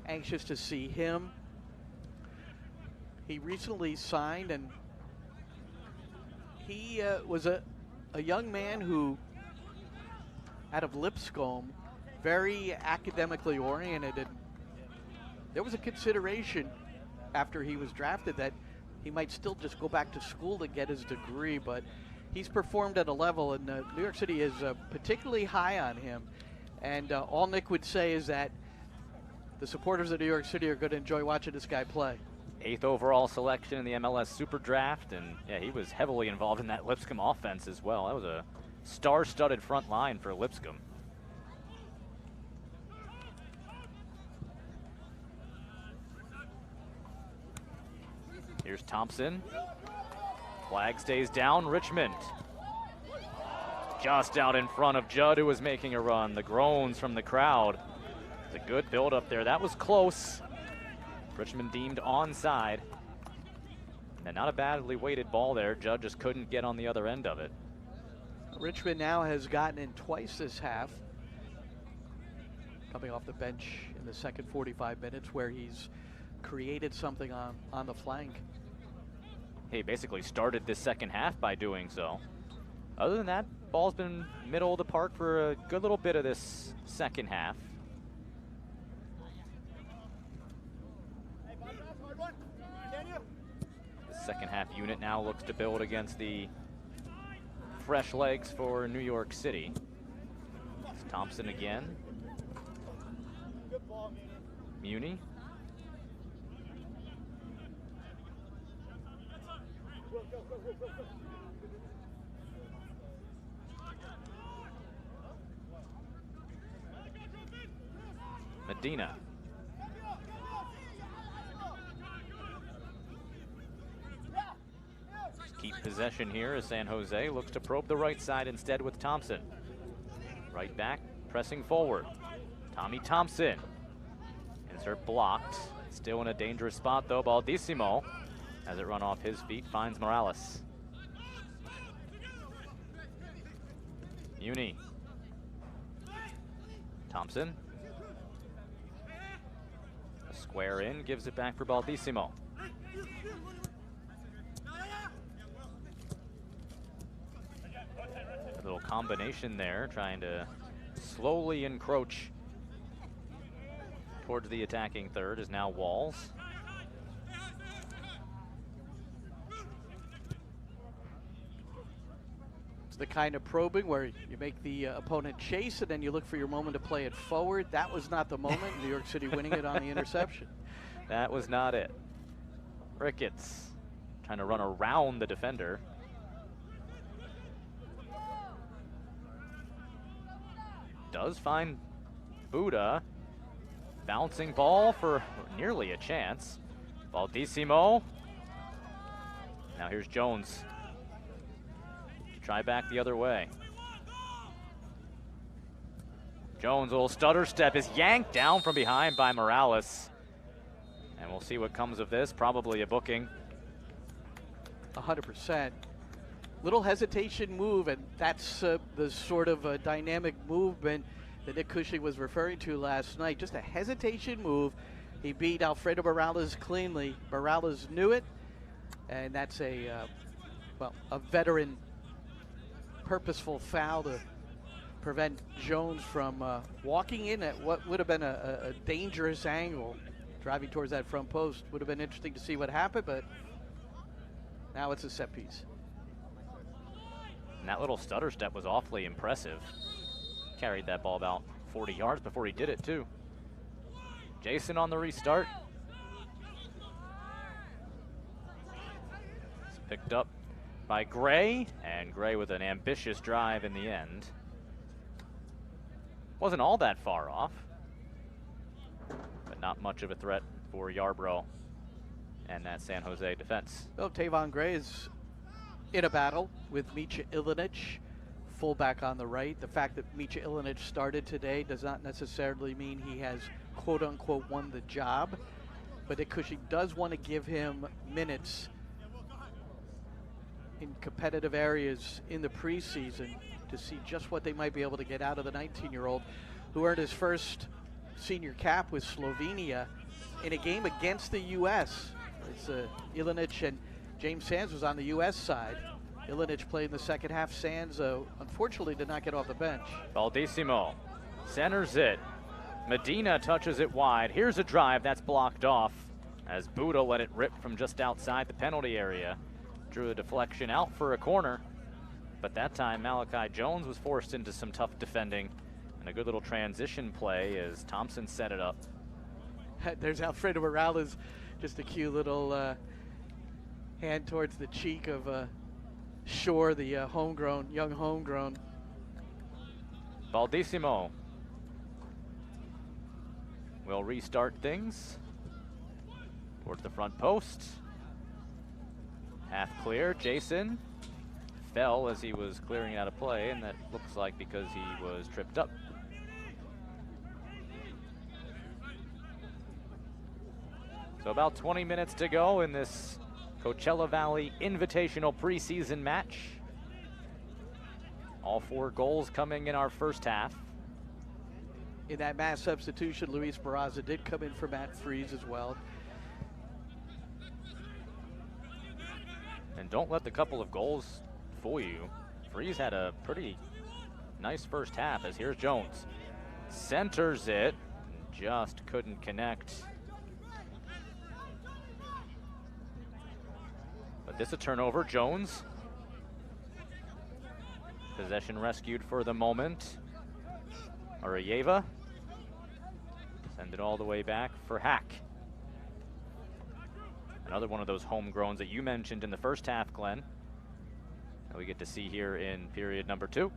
Anxious to see him. He recently signed, and he was a young man who, out of Lipscomb, very academically oriented, and there was a consideration after he was drafted that he might still just go back to school to get his degree, but he's performed at a level, and New York City is particularly high on him. And all Nick would say is that the supporters of New York City are going to enjoy watching this guy play. 8th overall selection in the MLS Super Draft, and yeah, he was heavily involved in that Lipscomb offense as well. That was a star-studded front line for Lipscomb. Here's Thompson. Flag stays down. Richmond just out in front of Judd, who was making a run. The groans from the crowd. It's a good build up there. That was close. Richmond deemed onside. And not a badly weighted ball there. Judd just couldn't get on the other end of it. Richmond now has gotten in twice this half, coming off the bench in the second 45 minutes, where he's created something on the flank. He basically started this second half by doing so. Other than that, ball's been middle of the park for a good little bit of this second half. The second half unit now looks to build against the fresh legs for New York City. It's Thompson again. Muni. Medina. Keep possession here as San Jose looks to probe the right side instead with Thompson. Right back, pressing forward. Tommy Thompson. Insert blocked. Still in a dangerous spot though. Baldissimo, as it run off his feet, finds Morales. Muni. Thompson. A square in, gives it back for Baldissimo. A little combination there, trying to slowly encroach towards the attacking third is now Walls. It's the kind of probing where you make the opponent chase and then you look for your moment to play it forward. That was not the moment. New York City winning it on the interception. That was not it. Ricketts trying to run around the defender. Does find Buddha. Bouncing ball for nearly a chance. Baldissimo. Now here's Jones. Try back the other way. Jones, a little stutter step, is yanked down from behind by Morales. And we'll see what comes of this. Probably a booking. 100%. Little hesitation move, and that's the sort of dynamic movement that Nick Cushing was referring to last night. Just a hesitation move. He beat Alfredo Morales cleanly. Morales knew it, and that's a veteran purposeful foul to prevent Jones from walking in at what would have been a dangerous angle, driving towards that front post. Would have been interesting to see what happened, but now it's a set piece. And that little stutter step was awfully impressive. Carried that ball about 40 yards before he did it too. Jason on the restart. It's picked up by Gray, and Gray with an ambitious drive in the end. Wasn't all that far off, but not much of a threat for Yarbrough and that San Jose defense. Well, Tavon Gray is in a battle with Micha Ilinic, fullback on the right. The fact that Micha Ilinic started today does not necessarily mean he has quote-unquote won the job, but Nick Cushing does want to give him minutes in competitive areas in the preseason to see just what they might be able to get out of the 19-year-old who earned his first senior cap with Slovenia in a game against the U.S. It's Ilinic and James Sands was on the U.S. side. Ilinic played in the second half. Sands, unfortunately, did not get off the bench. Baldissimo centers it. Medina touches it wide. Here's a drive that's blocked off. as Buddha let it rip from just outside the penalty area. Drew a deflection out for a corner, but that time Malachi Jones was forced into some tough defending, and a good little transition play as Thompson set it up. There's Alfredo Morales, just a cute little hand towards the cheek of Shore, the young homegrown. Baldissimo will restart things towards the front post. Half clear. Jason fell as he was clearing out of play, and that looks like because he was tripped up. So about 20 minutes to go in this Coachella Valley Invitational preseason match. All 4 goals coming in our first half. In that mass substitution, Luis Barraza did come in for Matt Freese as well. And don't let the couple of goals fool you. Freese had a pretty nice first half, as here's Jones. Centers it, just couldn't connect. But this a turnover. Jones. Possession rescued for the moment. Arayeva. Send it all the way back for Hack. Another one of those homegrowns that you mentioned in the first half, Glenn, that we get to see here in period number 2. Well,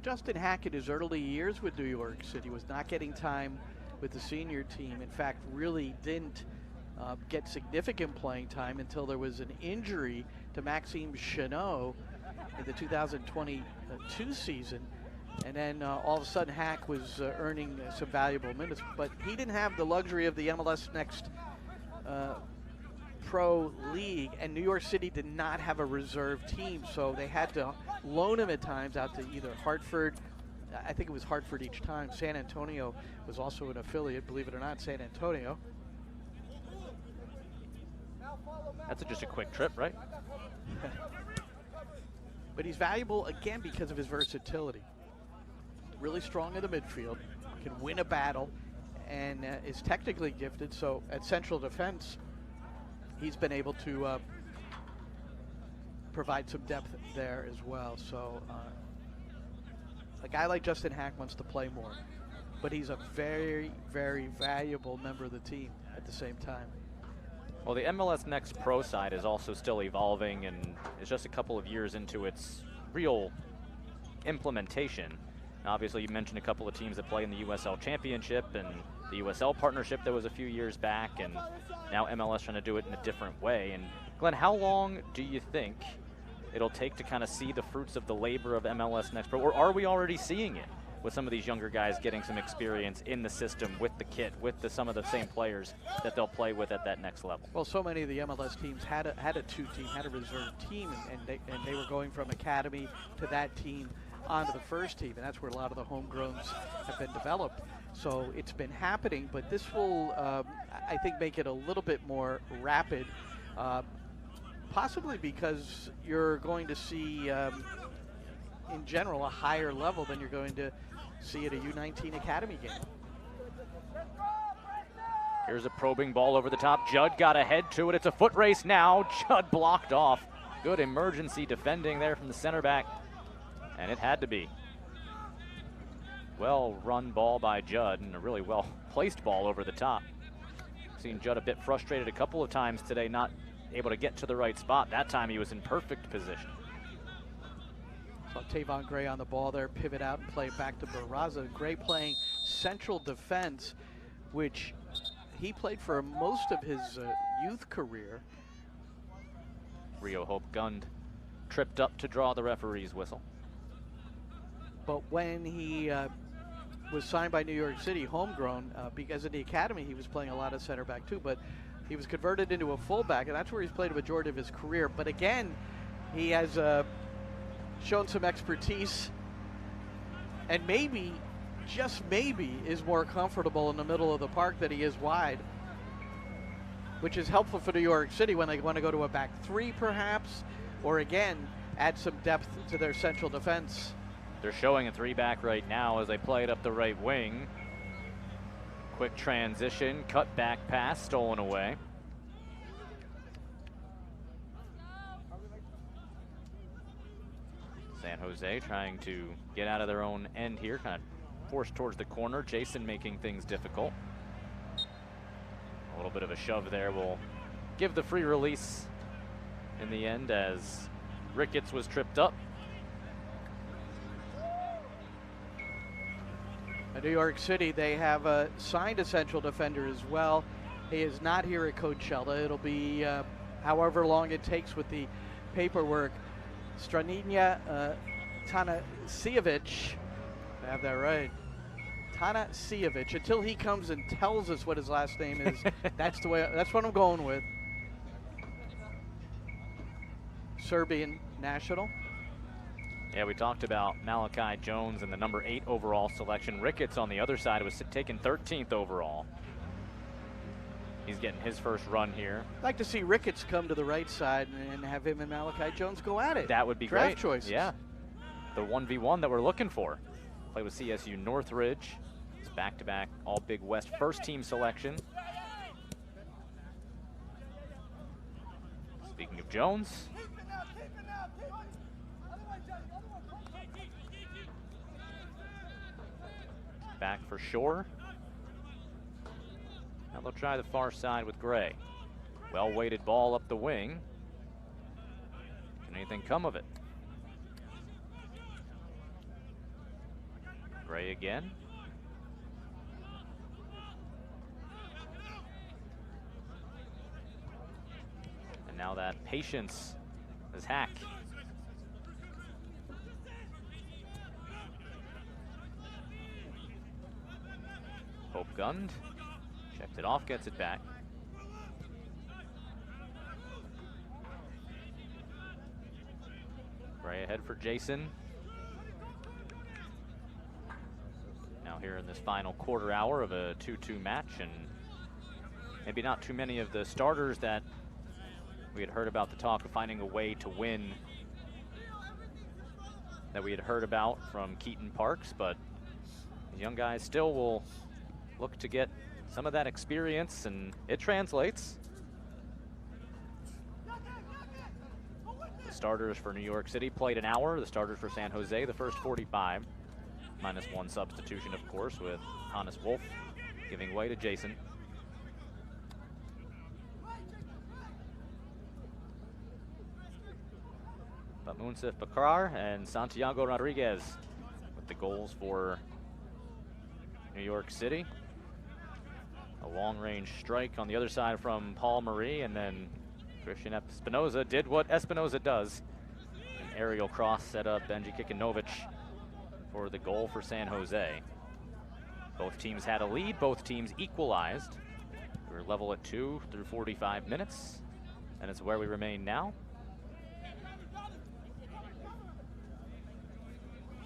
Justin Hack in his early years with New York City was not getting time with the senior team. In fact, really didn't get significant playing time until there was an injury to Maxime Chenot in the 2022 season. And then all of a sudden Hack was earning some valuable minutes, but he didn't have the luxury of the MLS Next Pro League, and New York City did not have a reserve team, so they had to loan him at times out to either Hartford. I think it was Hartford each time. San Antonio was also an affiliate, believe it or not, San Antonio. That's just a quick trip, right? But he's valuable, again, because of his versatility. Really strong in the midfield, can win a battle, and is technically gifted, so at central defense, he's been able to provide some depth there as well. So a guy like Justin Hack wants to play more, but he's a very, very valuable member of the team at the same time. Well, the MLS Next Pro side is also still evolving and is just a couple of years into its real implementation. Now, obviously, you mentioned a couple of teams that play in the USL Championship and the USL partnership that was a few years back, and now MLS trying to do it in a different way. And Glenn, how long do you think it'll take to kind of see the fruits of the labor of MLS Next Pro, or are we already seeing it with some of these younger guys getting some experience in the system with the kit, with some of the same players that they'll play with at that next level? Well, so many of the MLS teams had a 2-team, had a reserve team, and they were going from academy to that team onto the first team, and that's where a lot of the homegrowns have been developed. So it's been happening, but this will, I think, make it a little bit more rapid, possibly because you're going to see, in general, a higher level than you're going to see at a U19 Academy game. Here's a probing ball over the top. Judd got ahead to it. It's a foot race now. Judd blocked off. Good emergency defending there from the center back, and it had to be. Well-run ball by Judd, and a really well-placed ball over the top. Seen Judd a bit frustrated a couple of times today, not able to get to the right spot. That time he was in perfect position. Saw Tavon Gray on the ball there, pivot out and play back to Barraza. Gray playing central defense, which he played for most of his youth career. Rio Hope Gund tripped up to draw the referee's whistle. But when he was signed by New York City, homegrown, because in the academy he was playing a lot of center back too, but he was converted into a fullback, and that's where he's played a majority of his career. But again, he has shown some expertise, and maybe, just maybe, is more comfortable in the middle of the park than he is wide, which is helpful for New York City when they want to go to a back 3 perhaps, or again, add some depth to their central defense. They're showing a 3-back right now as they play it up the right wing. Quick transition, cut back pass, stolen away. San Jose trying to get out of their own end here, kind of forced towards the corner. Jason making things difficult. A little bit of a shove there will give the free release in the end as Ricketts was tripped up. In New York City, they have signed a central defender as well. He is not here at Coachella. It'll be however long it takes with the paperwork. Straninia Tanasijevic, I have that right. Tanasijevic. Until he comes and tells us what his last name is, that's what I'm going with. Serbian national. Yeah, we talked about Malachi Jones and the number 8 overall selection. Ricketts on the other side was taken 13th overall. He's getting his first run here. I'd like to see Ricketts come to the right side and have him and Malachi Jones go at it. That would be Draft great. choices. Yeah, the 1v1 that we're looking for. Play with CSU Northridge. It's back-to-back all Big West first team selection. Speaking of Jones. Back for Shore. Now they'll try the far side with Gray. Well-weighted ball up the wing. Can anything come of it? Gray again. And now that patience is Hack. Hope gunned. Checks it off, gets it back. Gray ahead for Jason. Now here in this final quarter hour of a 2-2 match, and maybe not too many of the starters that we had heard about the talk of finding a way to win that we had heard about from Keaton Parks, but the young guys still will look to get some of that experience, and it translates. The starters for New York City played an hour. The starters for San Jose, the first 45. Minus one substitution, of course, with Hannes Wolf giving way to Jason. But Munsif Bakar and Santiago Rodriguez with the goals for New York City. A long-range strike on the other side from Paul Marie, and then Christian Espinoza did what Espinoza does. An aerial cross set up Benji Kikinovic for the goal for San Jose. Both teams had a lead, both teams equalized. We were level at 2 through 45 minutes, and it's where we remain now.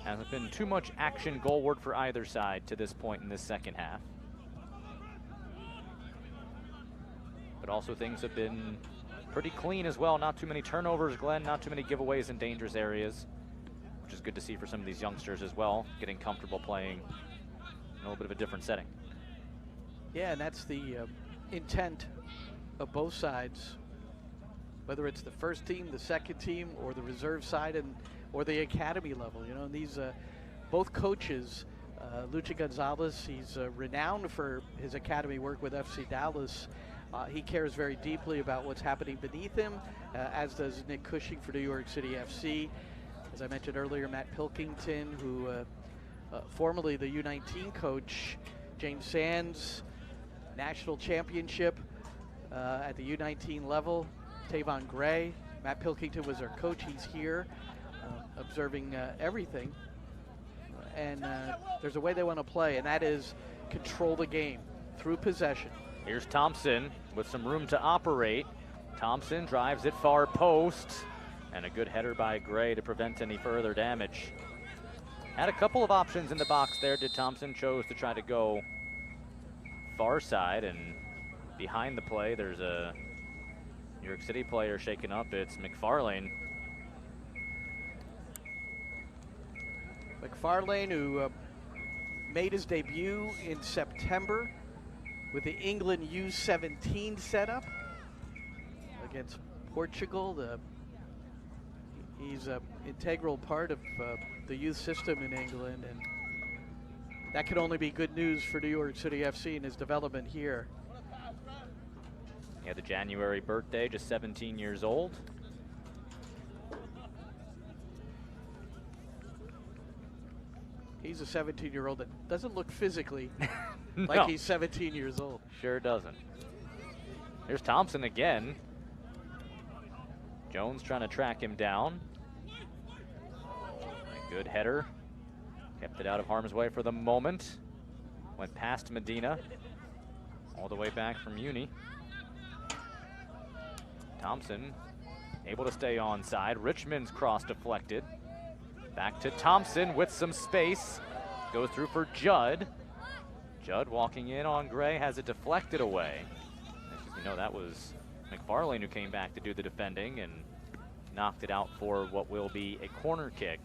Hasn't been too much action goalward for either side to this point in this second half. But also things have been pretty clean as well. Not too many turnovers, Glenn, not too many giveaways in dangerous areas, which is good to see for some of these youngsters as well, getting comfortable playing in a little bit of a different setting. Yeah, and that's the intent of both sides, whether it's the first team, the second team, or the reserve side, or the academy level. You know, these both coaches, Lucha Gonzalez, he's renowned for his academy work with FC Dallas. He cares very deeply about what's happening beneath him, as does Nick Cushing for New York City FC. As I mentioned earlier, Matt Pilkington, who formerly the U19 coach, James Sands, national championship at the U19 level, Tavon Gray. Matt Pilkington was our coach. He's here observing everything. And there's a way they want to play, and that is control the game through possession. Here's Thompson with some room to operate. Thompson drives it far post, and a good header by Gray to prevent any further damage. Had a couple of options in the box there. Did Thompson chose to try to go far side, and behind the play there's a New York City player shaken up. It's McFarlane. McFarlane, who made his debut in September with the England U17 setup against Portugal. He's an integral part of the youth system in England, and that can only be good news for New York City FC and his development here. He had the January birthday, just 17 years old. He's a 17-year-old that doesn't look physically No. like he's 17 years old. Sure doesn't. Here's Thompson again. Jones trying to track him down. A good header. Kept it out of harm's way for the moment. Went past Medina. All the way back from Muni. Thompson able to stay onside. Richmond's cross deflected. Back to Thompson with some space. Goes through for Judd. Judd walking in on Gray, has it deflected away. You know, that was McFarlane who came back to do the defending and knocked it out for what will be a corner kick.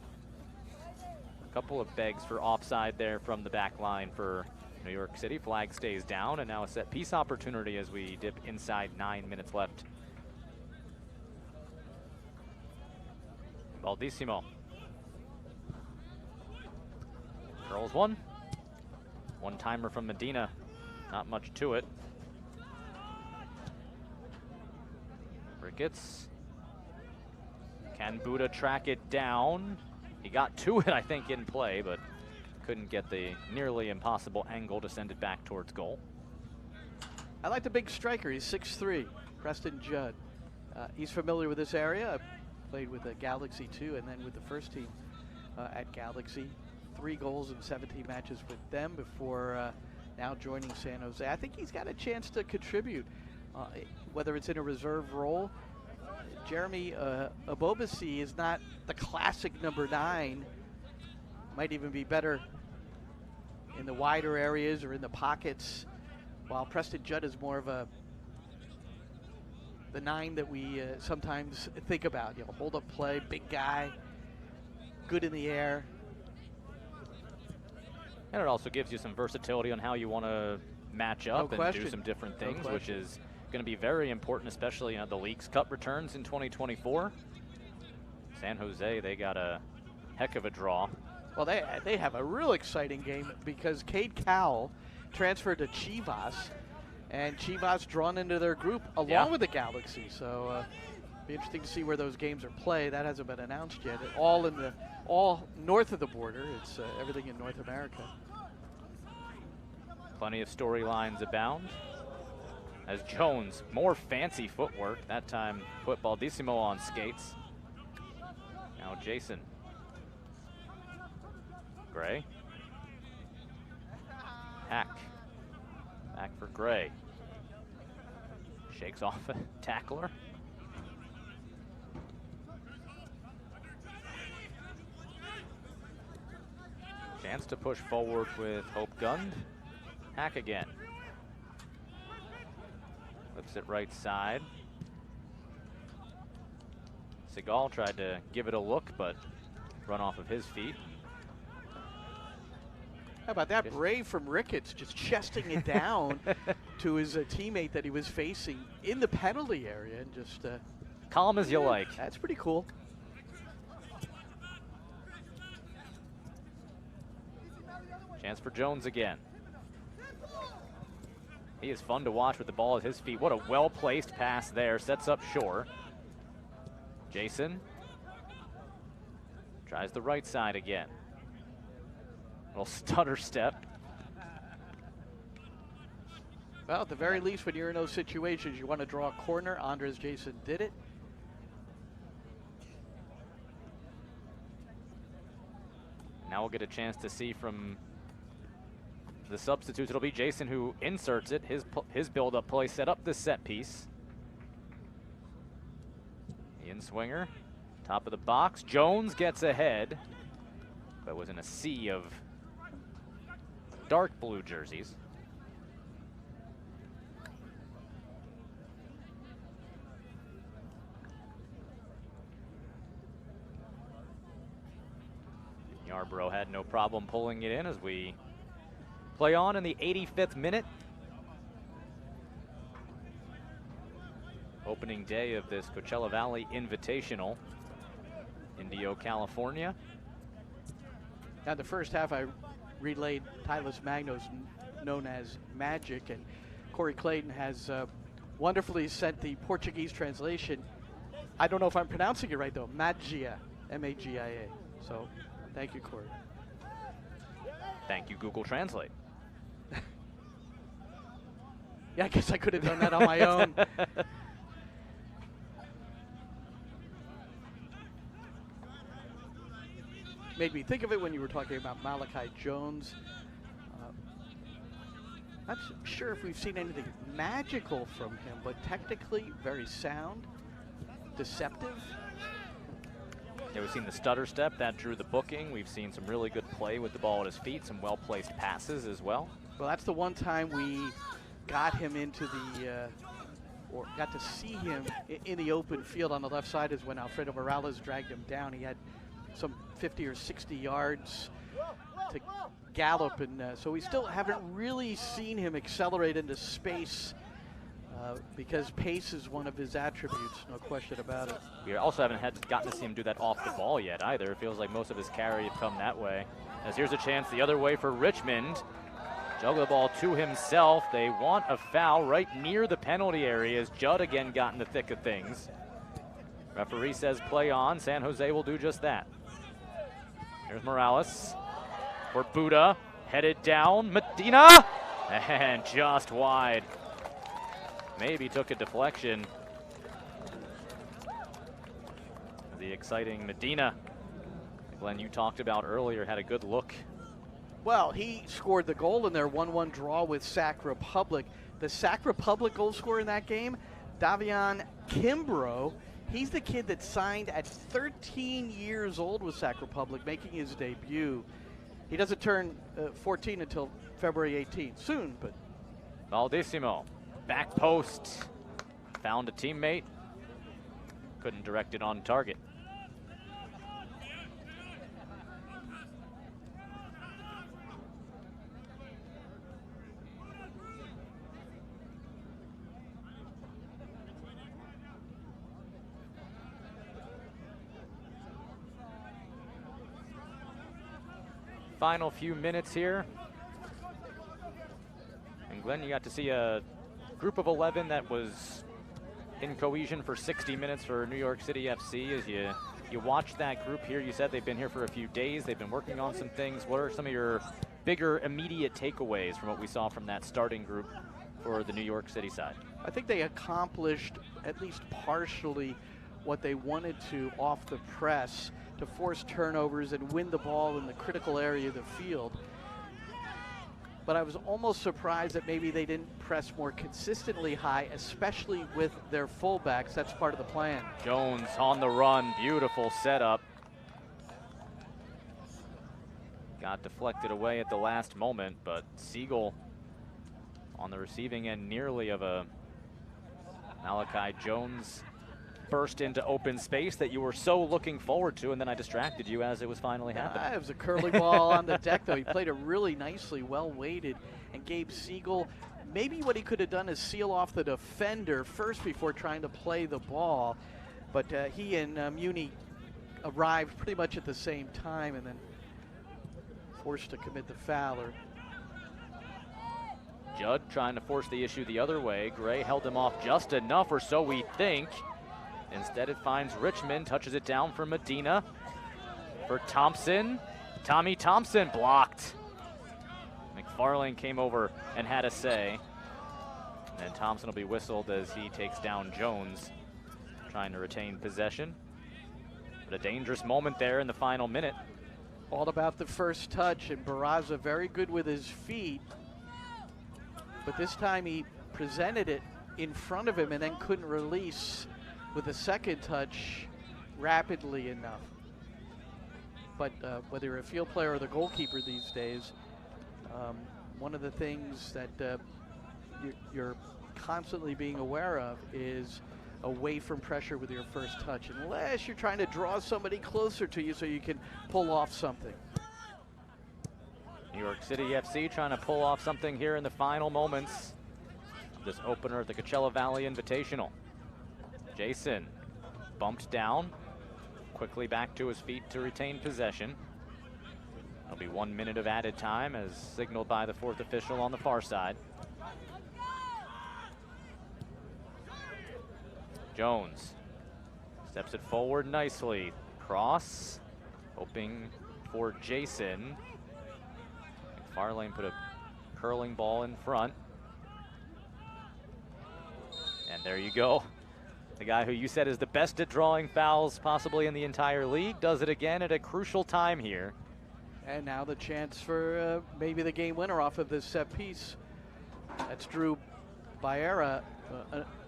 A couple of begs for offside there from the back line for New York City. Flag stays down, and now a set piece opportunity as we dip inside 9 minutes left. Baldissimo. Curls one. One-timer from Medina. Not much to it. Ricketts. Can Buddha track it down? He got to it, I think, in play, but couldn't get the nearly impossible angle to send it back towards goal. I like the big striker. He's 6'3", Preston Judd. He's familiar with this area. Played with the Galaxy too, and then with the first team at Galaxy. 3 goals in 17 matches with them before now joining San Jose. I think he's got a chance to contribute, whether it's in a reserve role. Jeremy Abobasi is not the classic number 9. Might even be better in the wider areas or in the pockets, while Preston Judd is more of the 9 that we sometimes think about. You know, hold up play, big guy, good in the air. And it also gives you some versatility on how you want to match up and do some different things, which is going to be very important, especially the Leagues Cup returns in 2024. San Jose, they got a heck of a draw. Well, they have a real exciting game because Cade Cowell transferred to Chivas, and Chivas drawn into their group along with the Galaxy. So be interesting to see where those games are played. That hasn't been announced yet. All north of the border. It's everything in North America. Plenty of storylines abound. As Jones, more fancy footwork. That time put Baldissimo on skates. Now Jason. Gray. Hack. Back for Gray. Shakes off a tackler. Chance to push forward with Hope Gund. Hack again. Flips it right side. Segal tried to give it a look, but run off of his feet. How about that? Brave from Ricketts, just chesting it down to his teammate that he was facing in the penalty area, and just calm as you like. That's pretty cool. Chance for Jones again. He is fun to watch with the ball at his feet. What a well-placed pass there. Sets up Shore. Jason tries the right side again. Little stutter step. Well, at the very least, when you're in those situations, you want to draw a corner. Andres Jason did it. Now we'll get a chance to see from the substitutes. It'll be Jason who inserts it. His build-up play set up this set piece. In swinger, top of the box. Jones gets ahead, but was in a sea of dark blue jerseys. Yarbrough had no problem pulling it in as we play on in the 85th minute. Opening day of this Coachella Valley Invitational. Indio, California. Now, the first half, I relayed Tylus Magnos, known as Magic, and Corey Clayton has wonderfully sent the Portuguese translation. I don't know if I'm pronouncing it right, though. Magia, M-A-G-I-A. So, thank you, Corey. Thank you, Google Translate. Yeah, I guess I could have done that on my own. Made me think of it when you were talking about Malachi Jones. Not sure if we've seen anything magical from him, but technically very sound, deceptive. Yeah, we've seen the stutter step that drew the booking. We've seen some really good play with the ball at his feet, some well-placed passes as well. Well, that's the one time we got him into the, or got to see him in the open field on the left side, is when Alfredo Morales dragged him down. He had some 50 or 60 yards to gallop, and so we still haven't really seen him accelerate into space because pace is one of his attributes, no question about it. We also haven't gotten to see him do that off the ball yet either. It feels like most of his carry have come that way. As here's a chance the other way for Richmond. Juggle the ball to himself. They want a foul right near the penalty area as Judd again got in the thick of things. Referee says play on. San Jose will do just that. Here's Morales for Buda. Headed down. Medina! And just wide. Maybe took a deflection. The exciting Medina, Glenn, you talked about earlier, had a good look. Well, he scored the goal in their 1-1 draw with Sac Republic. The Sac Republic goal scorer in that game, Davion Kimbrough. He's the kid that signed at 13 years old with Sac Republic, making his debut. He doesn't turn 14 until February 18th. Soon, but. Valdissimo, back post, found a teammate, couldn't direct it on target. Final few minutes here. And Glenn, you got to see a group of 11 that was in cohesion for 60 minutes for New York City FC. As you watch that group here, you said they've been here for a few days. They've been working on some things. What are some of your bigger immediate takeaways from what we saw from that starting group for the New York City side? I think they accomplished, at least partially, what they wanted to off the press, to force turnovers and win the ball in the critical area of the field. But I was almost surprised that maybe they didn't press more consistently high, especially with their fullbacks. That's part of the plan. Jones on the run, beautiful setup. Got deflected away at the last moment, but Siegel on the receiving end nearly of a Malachi Jones burst into open space that you were so looking forward to, and then I distracted you as it was finally happening. It was a curling ball on the deck, though. He played it really nicely, well weighted, and gave Siegel, maybe what he could have done is seal off the defender first before trying to play the ball. But he and Muni arrived pretty much at the same time and then forced to commit the foul. Judd trying to force the issue the other way. Gray held him off just enough, or so we think. Instead, it finds Richmond, touches it down for Medina. For Thompson. Tommy Thompson blocked. McFarlane came over and had a say. And Thompson will be whistled as he takes down Jones, trying to retain possession. But a dangerous moment there in the final minute. All about the first touch, and Barraza very good with his feet. But this time he presented it in front of him and then couldn't release with the second touch rapidly enough. But whether you're a field player or the goalkeeper these days, one of the things that you're constantly being aware of is away from pressure with your first touch, unless you're trying to draw somebody closer to you so you can pull off something. New York City FC trying to pull off something here in the final moments of this opener at the Coachella Valley Invitational. Jason bumped down, quickly back to his feet to retain possession. There'll be 1 minute of added time as signaled by the fourth official on the far side. Jones steps it forward nicely. Cross, hoping for Jason. McFarlane put a curling ball in front. And there you go. The guy who you said is the best at drawing fouls possibly in the entire league does it again at a crucial time here. And now the chance for maybe the game winner off of this set piece. That's Drew Baera,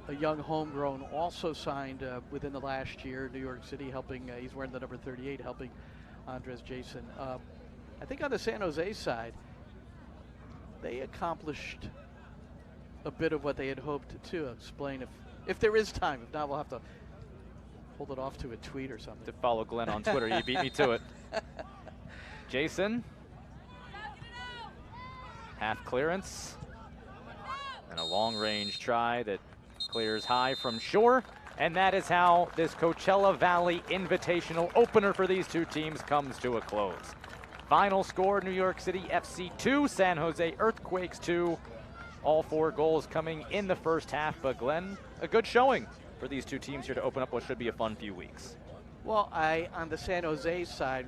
a young homegrown, also signed within the last year, New York City, helping, he's wearing the number 38, helping Andres Jason. I think on the San Jose side, they accomplished a bit of what they had hoped to. Explain if there is time. If not, we'll have to hold it off to a tweet or something. To follow Glenn on Twitter, you beat me to it. Jason, half clearance, and a long range try that clears high from shore. And that is how this Coachella Valley Invitational opener for these two teams comes to a close. Final score, New York City FC 2, San Jose Earthquakes 2. All 4 goals coming in the first half, but Glenn, a good showing for these two teams here to open up what should be a fun few weeks. Well, on the San Jose side,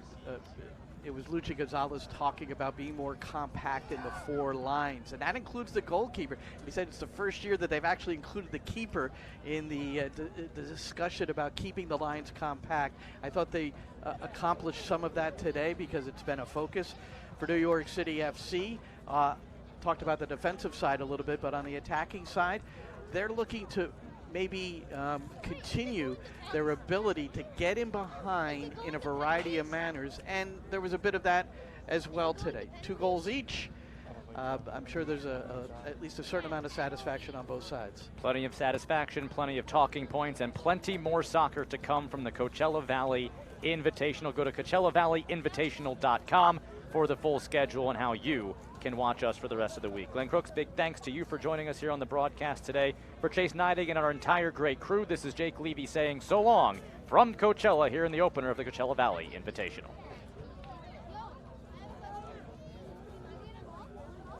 it was Luchi Gonzalez talking about being more compact in the 4 lines, and that includes the goalkeeper. He said it's the first year that they've actually included the keeper in the discussion about keeping the lines compact. I thought they accomplished some of that today because it's been a focus for New York City FC. Talked about the defensive side a little bit, but on the attacking side, they're looking to maybe continue their ability to get in behind in a variety of manners, and there was a bit of that as well today. 2 goals each. I'm sure there's at least a certain amount of satisfaction on both sides. Plenty of satisfaction, plenty of talking points, and plenty more soccer to come from the Coachella Valley Invitational. Go to CoachellaValleyInvitational.com for the full schedule and how you can watch us for the rest of the week. Glenn Crooks, big thanks to you for joining us here on the broadcast today. For Chase Neidig and our entire great crew, this is Jake Levy saying so long from Coachella here in the opener of the Coachella Valley Invitational.